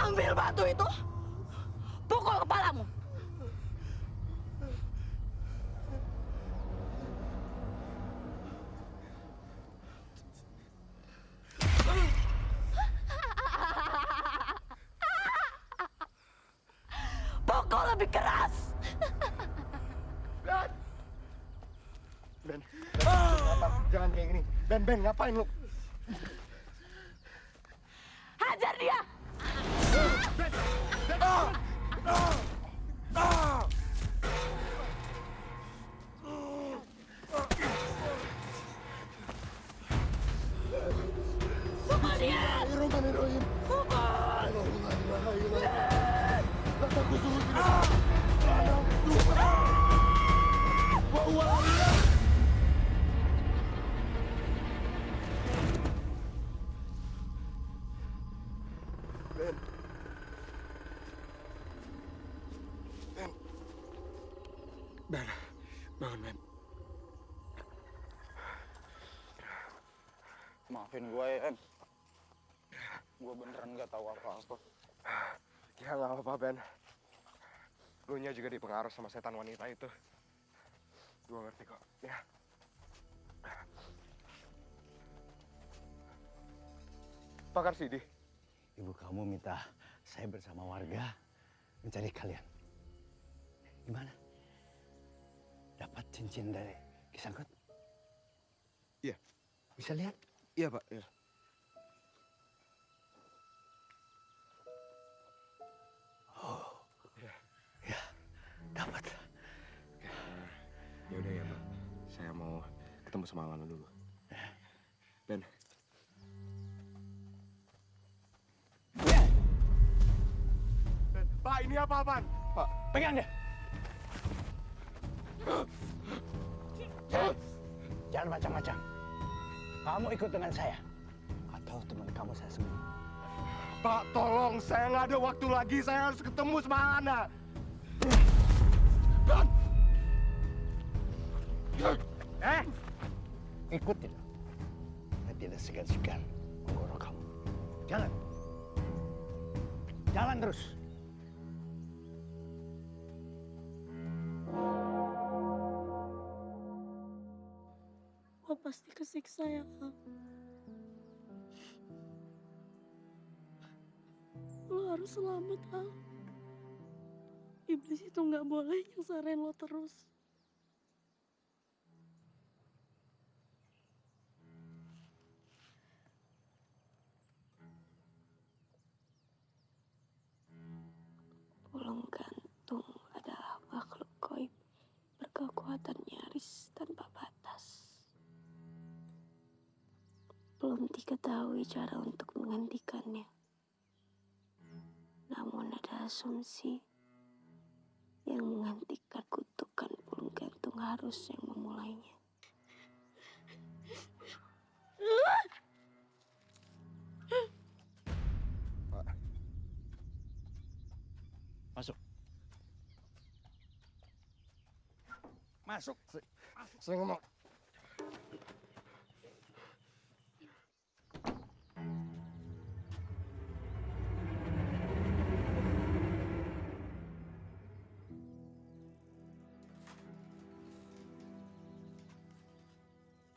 [SPEAKER 11] Ambil batu itu, pukul kepalamu. Pukul lebih keras.
[SPEAKER 3] Ben, jangan kayak gini. Ben, ngapain lu?
[SPEAKER 11] Hajar dia. Pukul dia.
[SPEAKER 3] Ben, bangun Ben.
[SPEAKER 9] Maafin gue ya, En. Gue beneran gak tahu apa-apa.
[SPEAKER 3] Ya nggak apa-apa Ben. Lu nya juga dipengaruh sama setan wanita itu. Gue ngerti kok. Ya. Pak Karsidi.
[SPEAKER 5] Ibu kamu minta saya bersama warga mencari kalian. Gimana? Dapat cincin dari Kisangkut?
[SPEAKER 3] Iya.
[SPEAKER 5] Bisa lihat?
[SPEAKER 3] Iya Pak. Iya.
[SPEAKER 5] Oh, ya, dapat.
[SPEAKER 3] Oke. Ya udah ya Pak. Saya mau ketemu sama Alana dulu. Ben. Ben, Pak ini apa-apaan? Pak,
[SPEAKER 5] pegang dia. Jangan macam-macam. Kamu ikut dengan saya. Atau teman kamu saya sembunyi.
[SPEAKER 3] Pak, tolong. Saya nggak ada waktu lagi. Saya harus ketemu sama Alana.
[SPEAKER 5] Ikut tidak? Saya tidak segan-segan menggorok kamu. Jalan. Jalan terus.
[SPEAKER 8] Lo pasti kesiksa ya, Kak. Lo harus selamat, Al. Iblis itu nggak boleh nyengsarin lo terus. Pulung gantung adalah makhluk gaib berkekuatan nyaris tanpa batas. Belum diketahui cara untuk menghentikannya. Namun ada asumsi yang menghentikan kutukan pulung gantung harus yang memulainya.
[SPEAKER 3] Pak.
[SPEAKER 5] Masuk. Masuk.
[SPEAKER 3] Saya ngomong.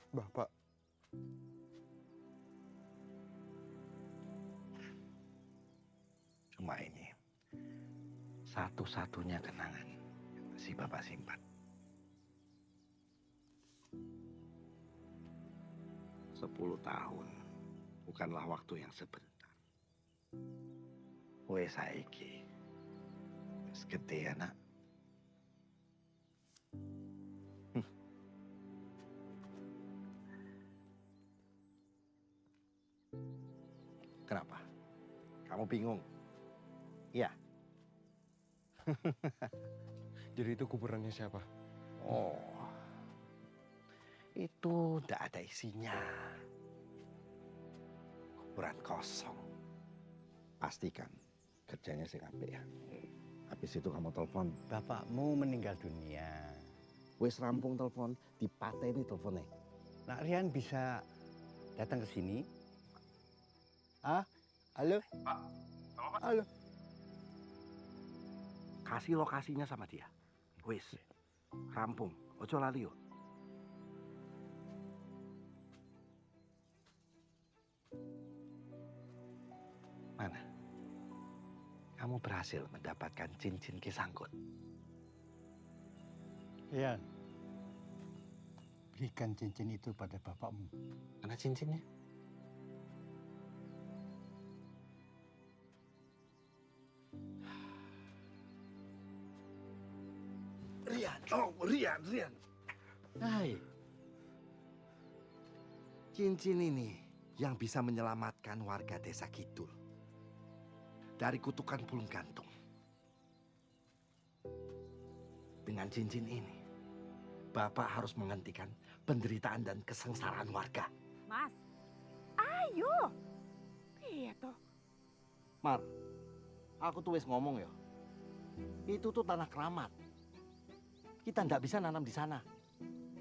[SPEAKER 3] Bapak.
[SPEAKER 5] Cuma ini satu-satunya kenangan yang masih Bapak simpan. 10 tahun bukanlah waktu yang sebentar. Wes saiki wis gede anak. Kenapa? Kamu bingung? Iya.
[SPEAKER 3] Jadi itu kuburannya siapa?
[SPEAKER 5] Oh, itu tidak ada isinya. Kuburan kosong. Pastikan kerjanya sing apik ya. Habis itu kamu telepon. Bapakmu meninggal dunia. Wes rampung telepon, dipateni teleponnya. Nak Rian bisa datang ke sini? Ah, halo? Pak, halo. Kasih lokasinya sama dia. Wes, rampung. Ojo lali yo. Mana? Kamu berhasil mendapatkan cincin Kisangkut.
[SPEAKER 13] Iya. Berikan cincin itu pada bapakmu.
[SPEAKER 5] Mana cincinnya? Rian, oh Rian. Hai. Cincin ini yang bisa menyelamatkan warga desa Kidul dari kutukan Pulung Gantung. Dengan cincin ini, Bapak harus menghentikan penderitaan dan kesengsaraan warga.
[SPEAKER 11] Mas, ayo. Iya toh.
[SPEAKER 5] Mar, aku tuh wis ngomong ya. Itu tuh tanah keramat. Kita ndak bisa nanam di sana.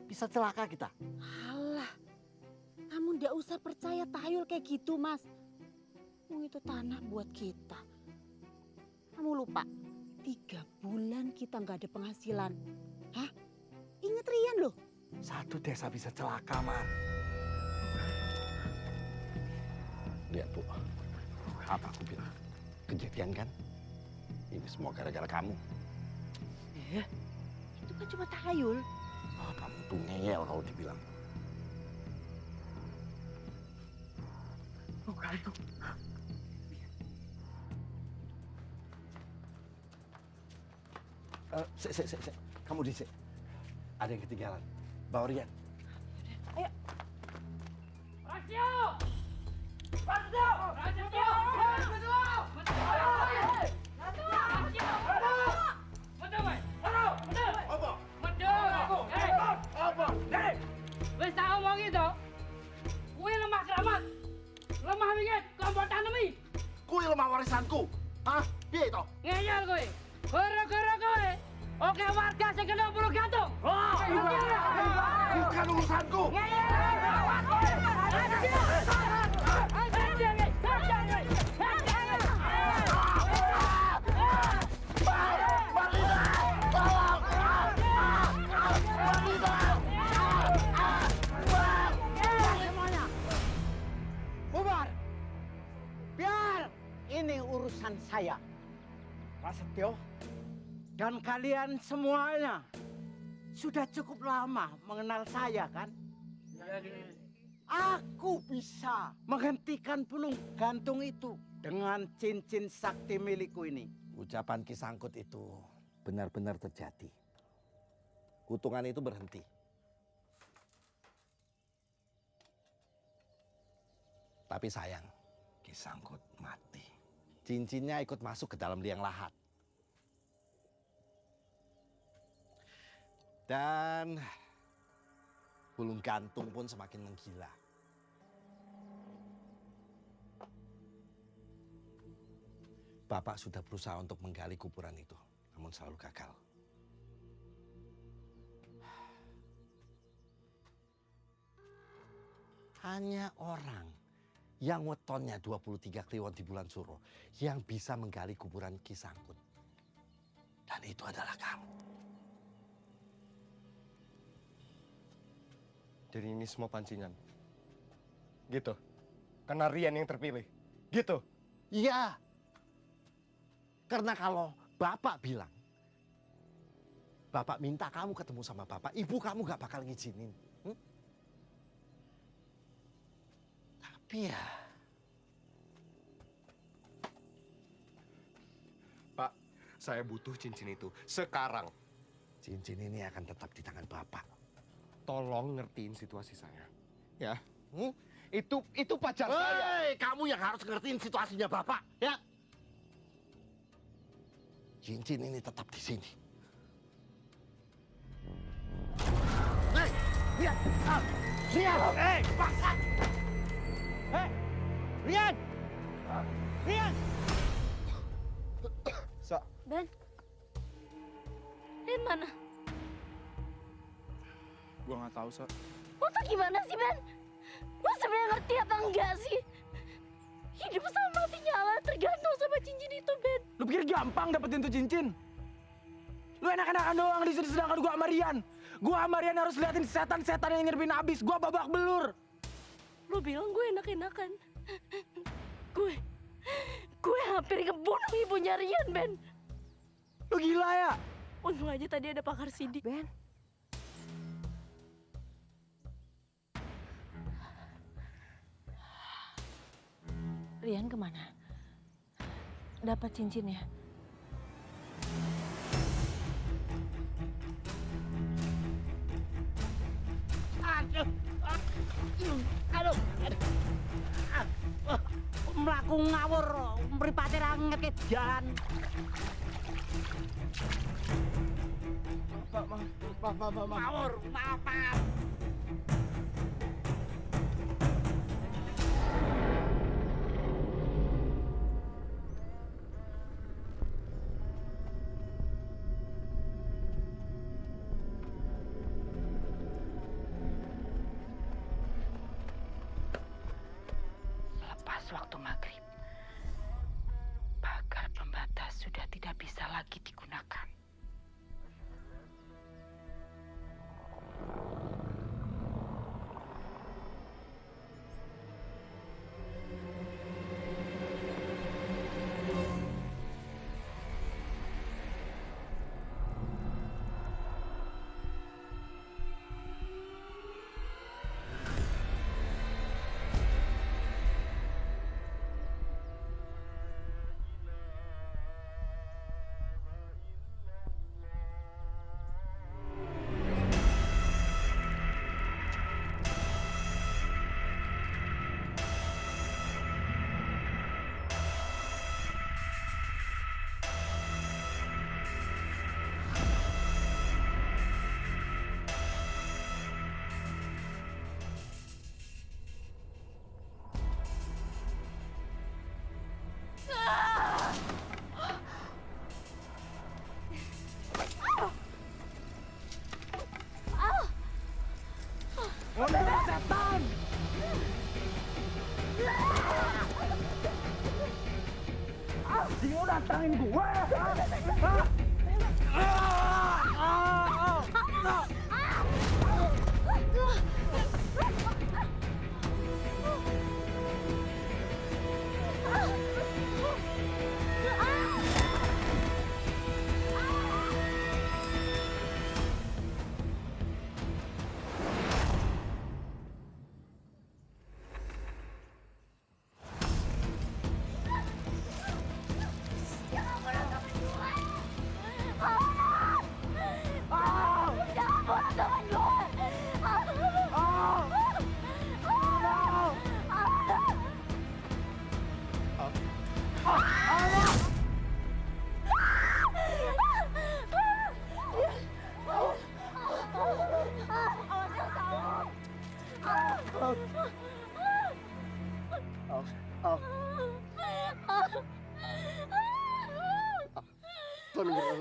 [SPEAKER 5] Bisa celaka kita.
[SPEAKER 1] Alah, kamu ndak usah percaya tahayul kayak gitu, Mas. Itu tanah buat kita. Kamu lupa, 3 bulan kita nggak ada penghasilan. Hah? Ingat Rian loh.
[SPEAKER 5] Satu desa bisa celaka, Mar. Lihat, Bu. Apa aku bilang? Kejadian kan? Ini semua gara-gara kamu.
[SPEAKER 1] Itu kan cuma tahayul.
[SPEAKER 5] Oh, kamu tuh ngeyel kalau dibilang. Bukan itu. Sik. Kamu di sini. Ada yang ketinggalan. Bawa Rian.
[SPEAKER 11] Ayo.
[SPEAKER 12] Rasio! Rasio!
[SPEAKER 14] Wis tak omongi to. Kuwi lemah keramat. Lemah wingit, kompor tanemi.
[SPEAKER 5] Kuwi lemah warisanku. Hah? Piye to?
[SPEAKER 14] Ngeyel kowe. Gara-gara kowe. Oke warga sing kena Pulung Gantung.
[SPEAKER 5] Bukan urusanku.
[SPEAKER 13] Bubar. Biar ini urusan saya. Prasetyo dan kalian semuanya sudah cukup lama mengenal saya kan? Aku bisa menghentikan Pulung Gantung itu dengan cincin sakti milikku ini.
[SPEAKER 5] Ucapan Kisangkut itu benar-benar terjadi. Kutungan itu berhenti. Tapi sayang, Kisangkut mati. Cincinnya ikut masuk ke dalam liang lahat. Dan Pulung Gantung pun semakin menggila. Bapak sudah berusaha untuk menggali kuburan itu, namun selalu gagal. Hanya orang yang wetonnya 23 kliwon di bulan Suro yang bisa menggali kuburan Kisangkut. Dan itu adalah kamu.
[SPEAKER 3] Jadi ini semua pancingan. Gitu. Karena Rian yang terpilih. Gitu.
[SPEAKER 5] Iya. Karena kalau Bapak bilang, Bapak minta kamu ketemu sama Bapak, Ibu kamu gak bakal ngizinin. Tapi ya,
[SPEAKER 3] Pak, saya butuh cincin itu sekarang.
[SPEAKER 5] cincin ini akan tetap di tangan Bapak.
[SPEAKER 3] Tolong ngertiin situasi saya. Ya. Itu pacar saya.
[SPEAKER 5] Hei, kamu yang harus ngertiin situasinya Bapak, ya. Cincin ini tetap di sini. Hei, lihat! Lihat! Hei, paksa! Hei, Rian! Rian!
[SPEAKER 8] Ben. Ben mana?
[SPEAKER 9] Gua nggak tahu, Sa.
[SPEAKER 8] Lo tuh gimana sih, Ben? Lo sebenarnya ngerti apa enggak sih? Hidup sama mati nyala tergantung sama cincin itu, Ben.
[SPEAKER 7] Lu pikir gampang dapetin tuh cincin? Lu enak-enakan doang di sini, sedangkan gua sama Rian. Gua sama Rian harus liatin setan-setan yang ngerepin abis. Gua babak belur.
[SPEAKER 8] Lo bilang gue enak-enakan. Gue hampir ngebunuh ibunya Rian, Ben.
[SPEAKER 7] Lu gila ya?
[SPEAKER 8] Untung aja tadi ada pakar sidik.
[SPEAKER 1] Ben. Rian kemana? Dapat cincinnya?
[SPEAKER 13] Aduh. Mlaku ngawur, mripate ra ngeke jalan.
[SPEAKER 7] Maaf.
[SPEAKER 13] Ngawur, maaf.
[SPEAKER 6] Lepas waktu maghrib, pagar pembatas sudah tidak bisa lagi digunakan.
[SPEAKER 7] Setan! Dia nantangin gue!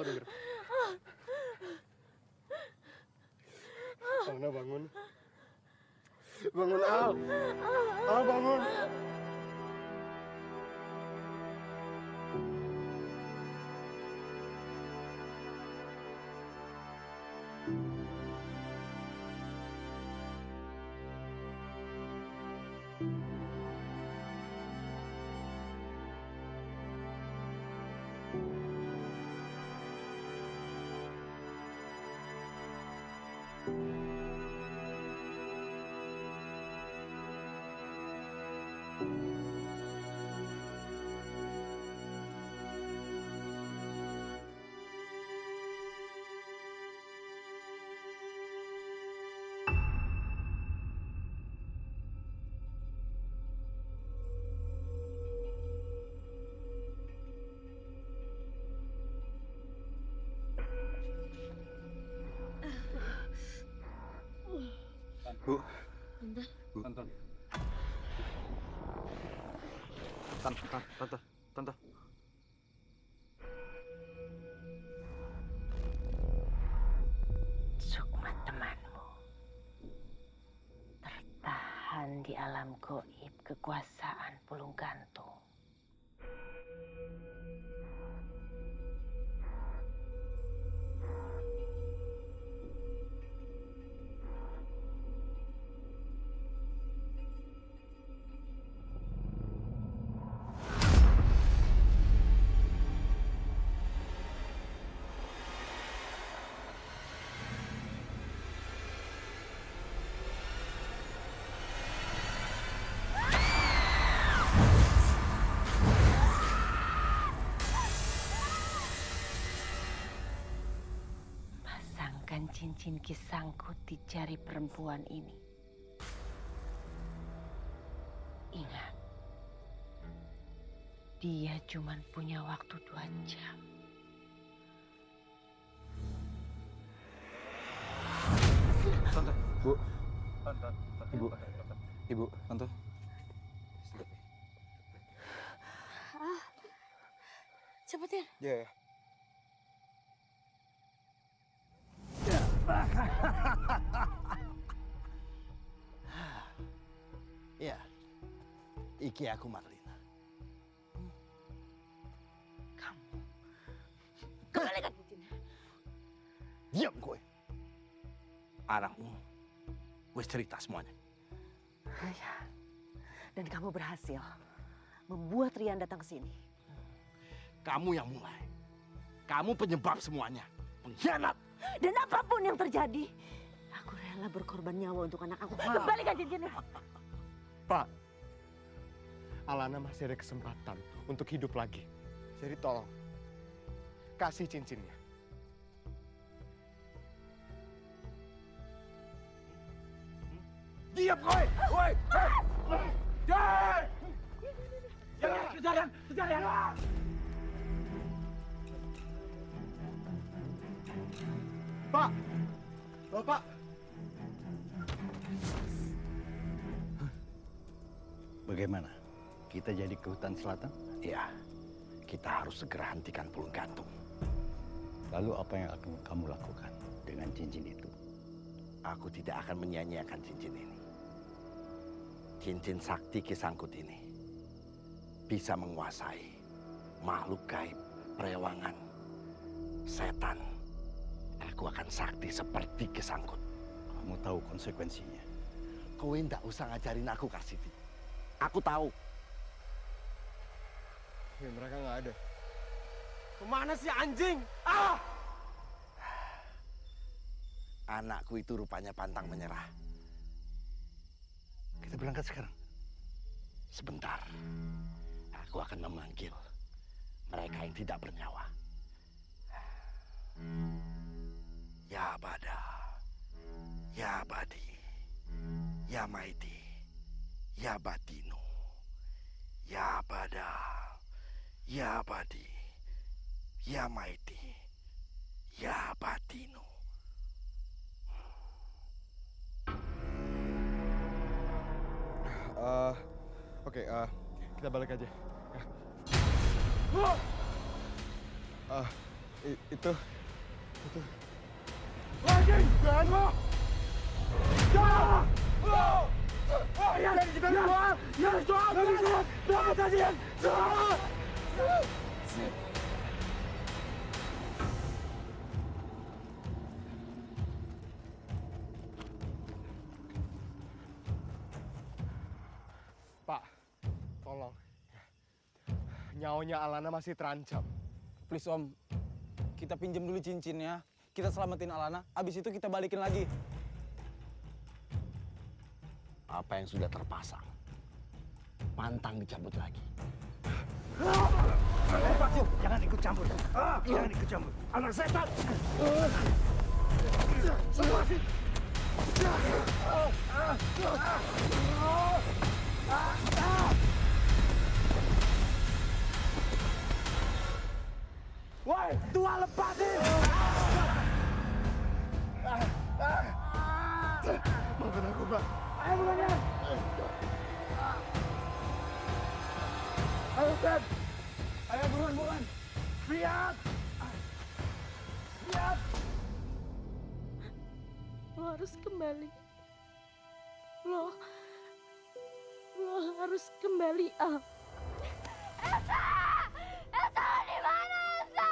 [SPEAKER 7] Denger. Alna bangun. Bangun, Al. Al, bangun.
[SPEAKER 5] Bu.
[SPEAKER 8] Tante.
[SPEAKER 5] Bu. Tante. Tante.
[SPEAKER 11] Sukma temanmu tertahan di alam goib kekuasaan Pulung Gantung. Pasangkan cincin kisangkut di jari perempuan ini. Ingat, dia cuma punya waktu 2 jam.
[SPEAKER 5] Tante. Bu. Tante. Ibu. Ibu. Tante.
[SPEAKER 8] Cepetin.
[SPEAKER 3] Ya.
[SPEAKER 5] Ya, iki aku Marlina.
[SPEAKER 11] Kembalikan cincinnya.
[SPEAKER 5] Diam kowe. Anakmu, wis cerita semuanya.
[SPEAKER 11] Ya. Dan kamu berhasil membuat Rian datang ke sini.
[SPEAKER 5] Kamu yang mulai. Kamu penyebab semuanya. Pengkhianat.
[SPEAKER 11] Dan apapun yang terjadi, aku rela berkorban nyawa untuk anak aku. Kembalikan cincinnya.
[SPEAKER 3] Pak, Alana masih ada kesempatan untuk hidup lagi. Jadi tolong, kasih cincinnya.
[SPEAKER 5] Diam kowe! Woi! Jangan! Kejar!
[SPEAKER 3] Pak! Bapak!
[SPEAKER 5] Bagaimana? Kita jadi ke hutan selatan? Iya. Kita harus segera hentikan Pulung Gantung. Lalu apa yang akan kamu lakukan dengan cincin itu? Aku tidak akan menyia-nyiakan cincin ini. Cincin sakti Kisangkut ini bisa menguasai makhluk gaib, perewangan, setan. Aku akan sakti seperti Kisangkut. Kamu tahu konsekuensinya. Kowe ndak usah ngajarin aku, Karsiti. Aku tahu.
[SPEAKER 3] Ya, mereka nggak ada.
[SPEAKER 7] Kemana sih anjing?
[SPEAKER 5] Anakku itu rupanya pantang menyerah. Kita berangkat sekarang. Sebentar. Aku akan memanggil mereka yang tidak bernyawa. Ya Bada, Ya Badi, Ya Maiti, Ya Batino, Ya Bada, Ya Badi, Ya Maiti, Ya Batino.
[SPEAKER 3] Oke, kita balik aja. Itu.
[SPEAKER 12] Anjing! Jangan! Jangan! Ya,
[SPEAKER 3] Pak, tolong. Nyawanya Alana masih terancam.
[SPEAKER 9] Please Om, kita pinjam dulu cincinnya, kita selamatin Alana, abis itu kita balikin lagi.
[SPEAKER 5] Apa yang sudah terpasang, pantang dicabut lagi. Jangan ikut campur. Jangan ikut campur. Anak setan. Lepasin.
[SPEAKER 12] Woi, tua lepasin!
[SPEAKER 3] Maafin aku, Pak.
[SPEAKER 12] Ben! Ayo buruan. Lihat! Lihat!
[SPEAKER 11] Lo harus kembali. Lo harus kembali, Al.
[SPEAKER 8] Elsa! Elsa di mana, Elsa?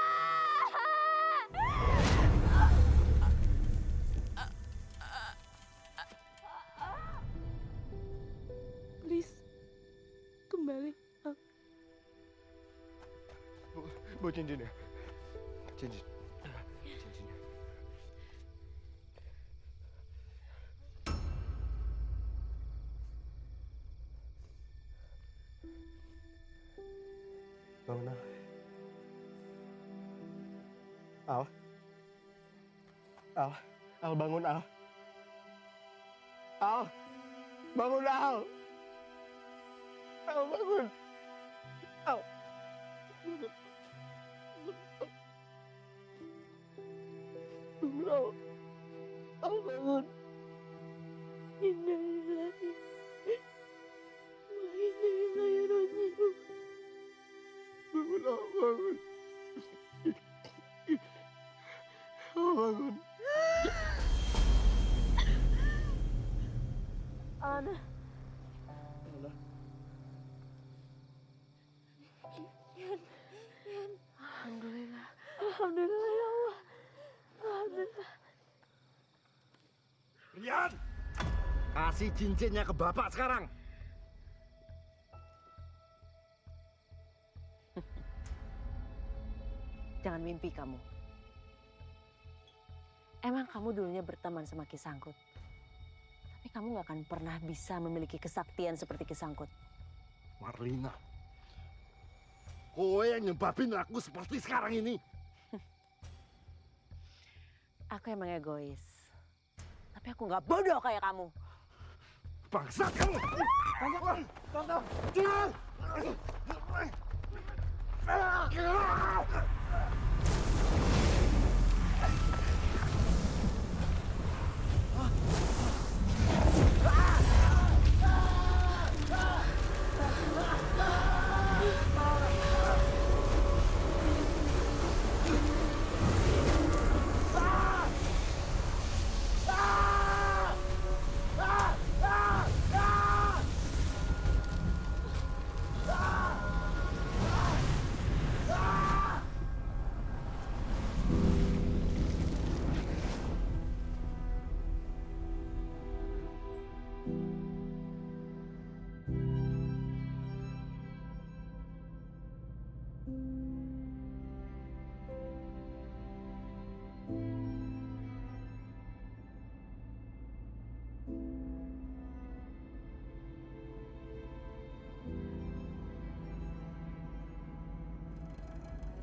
[SPEAKER 11] Please, kembali, Al.
[SPEAKER 3] Bu, cincinnya. Cincinnya. Bangun, Al. Al, bangun, Al. Al, bangun, Al. Al, bangun. Al. Bangun, Al. Al, bangun.
[SPEAKER 11] Innalillahi wa inna ilaihi raji'un.
[SPEAKER 3] Bangun, Al, bangun. Al, bangun.
[SPEAKER 11] Ana. Yan. Alhamdulillah. Alhamdulillah ya Allah. Alhamdulillah.
[SPEAKER 13] Rian! Kasih cincinnya ke bapak sekarang.
[SPEAKER 11] Jangan mimpi kamu. Emang kamu dulunya berteman sama Kisangkut. Tapi kamu gak akan pernah bisa memiliki kesaktian seperti Kisangkut.
[SPEAKER 13] Marlina, kowe yang nyebabin aku seperti sekarang ini.
[SPEAKER 11] Aku emang egois. Tapi aku gak bodoh kayak kamu.
[SPEAKER 13] Bangsat kamu! Tante! Jangan!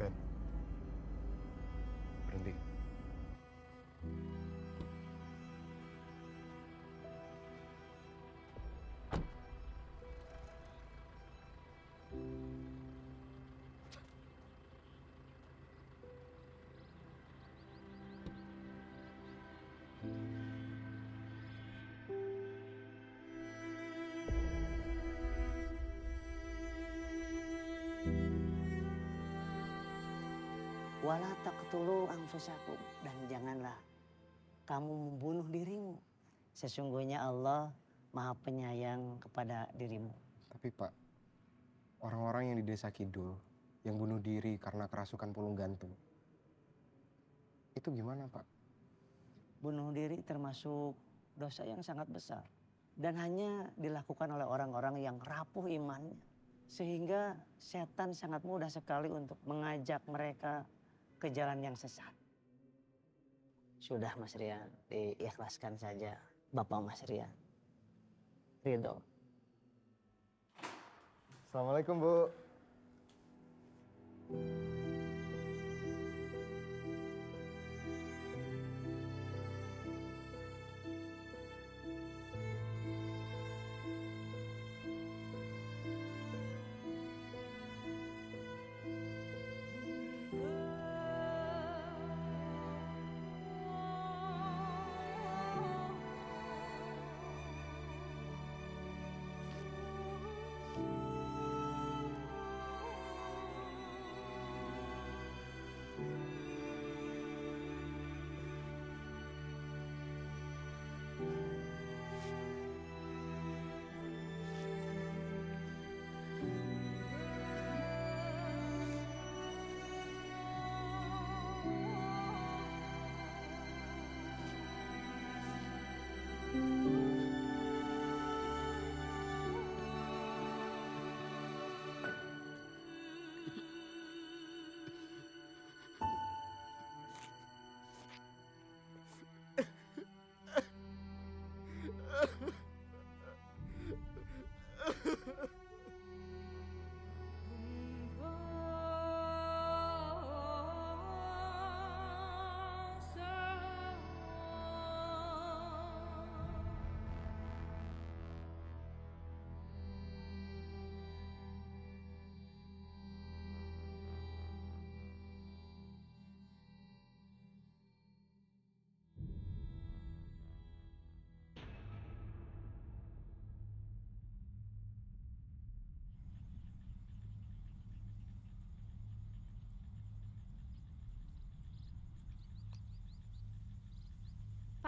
[SPEAKER 3] Ben, berhenti.
[SPEAKER 15] Wala taqtulu anfusakum, dan janganlah kamu membunuh dirimu. Sesungguhnya Allah Maha Penyayang kepada dirimu.
[SPEAKER 3] Tapi Pak, orang-orang yang di Desa Kidul yang bunuh diri karena kerasukan pulung gantung, itu gimana Pak?
[SPEAKER 15] Bunuh diri termasuk dosa yang sangat besar dan hanya dilakukan oleh orang-orang yang rapuh imannya, sehingga setan sangat mudah sekali untuk mengajak mereka ke jalan yang sesat. Sudah Mas Rian, diikhlaskan saja Bapak Mas Rian. Ridho.
[SPEAKER 3] Assalamualaikum Bu.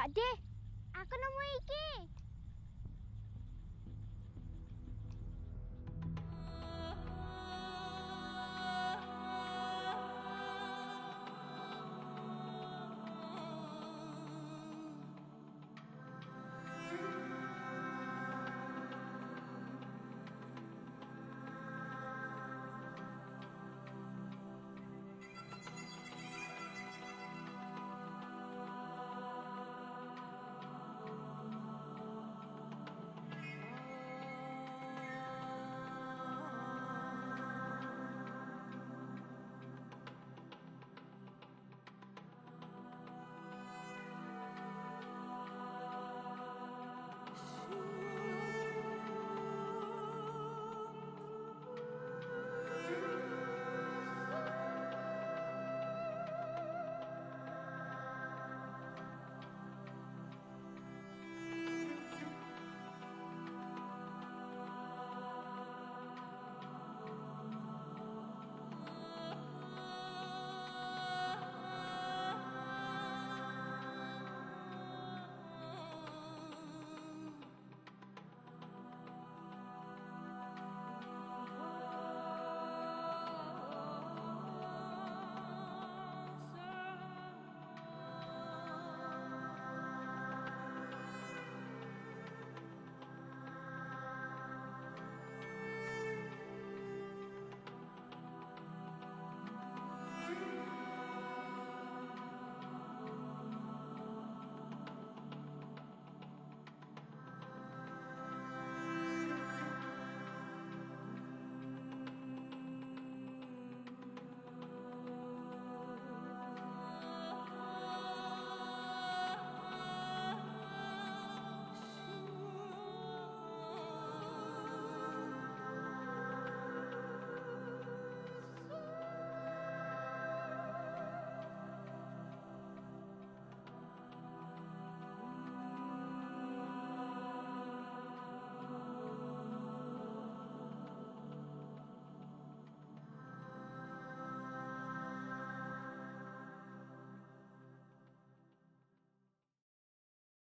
[SPEAKER 16] Pak De, aku nemu iki.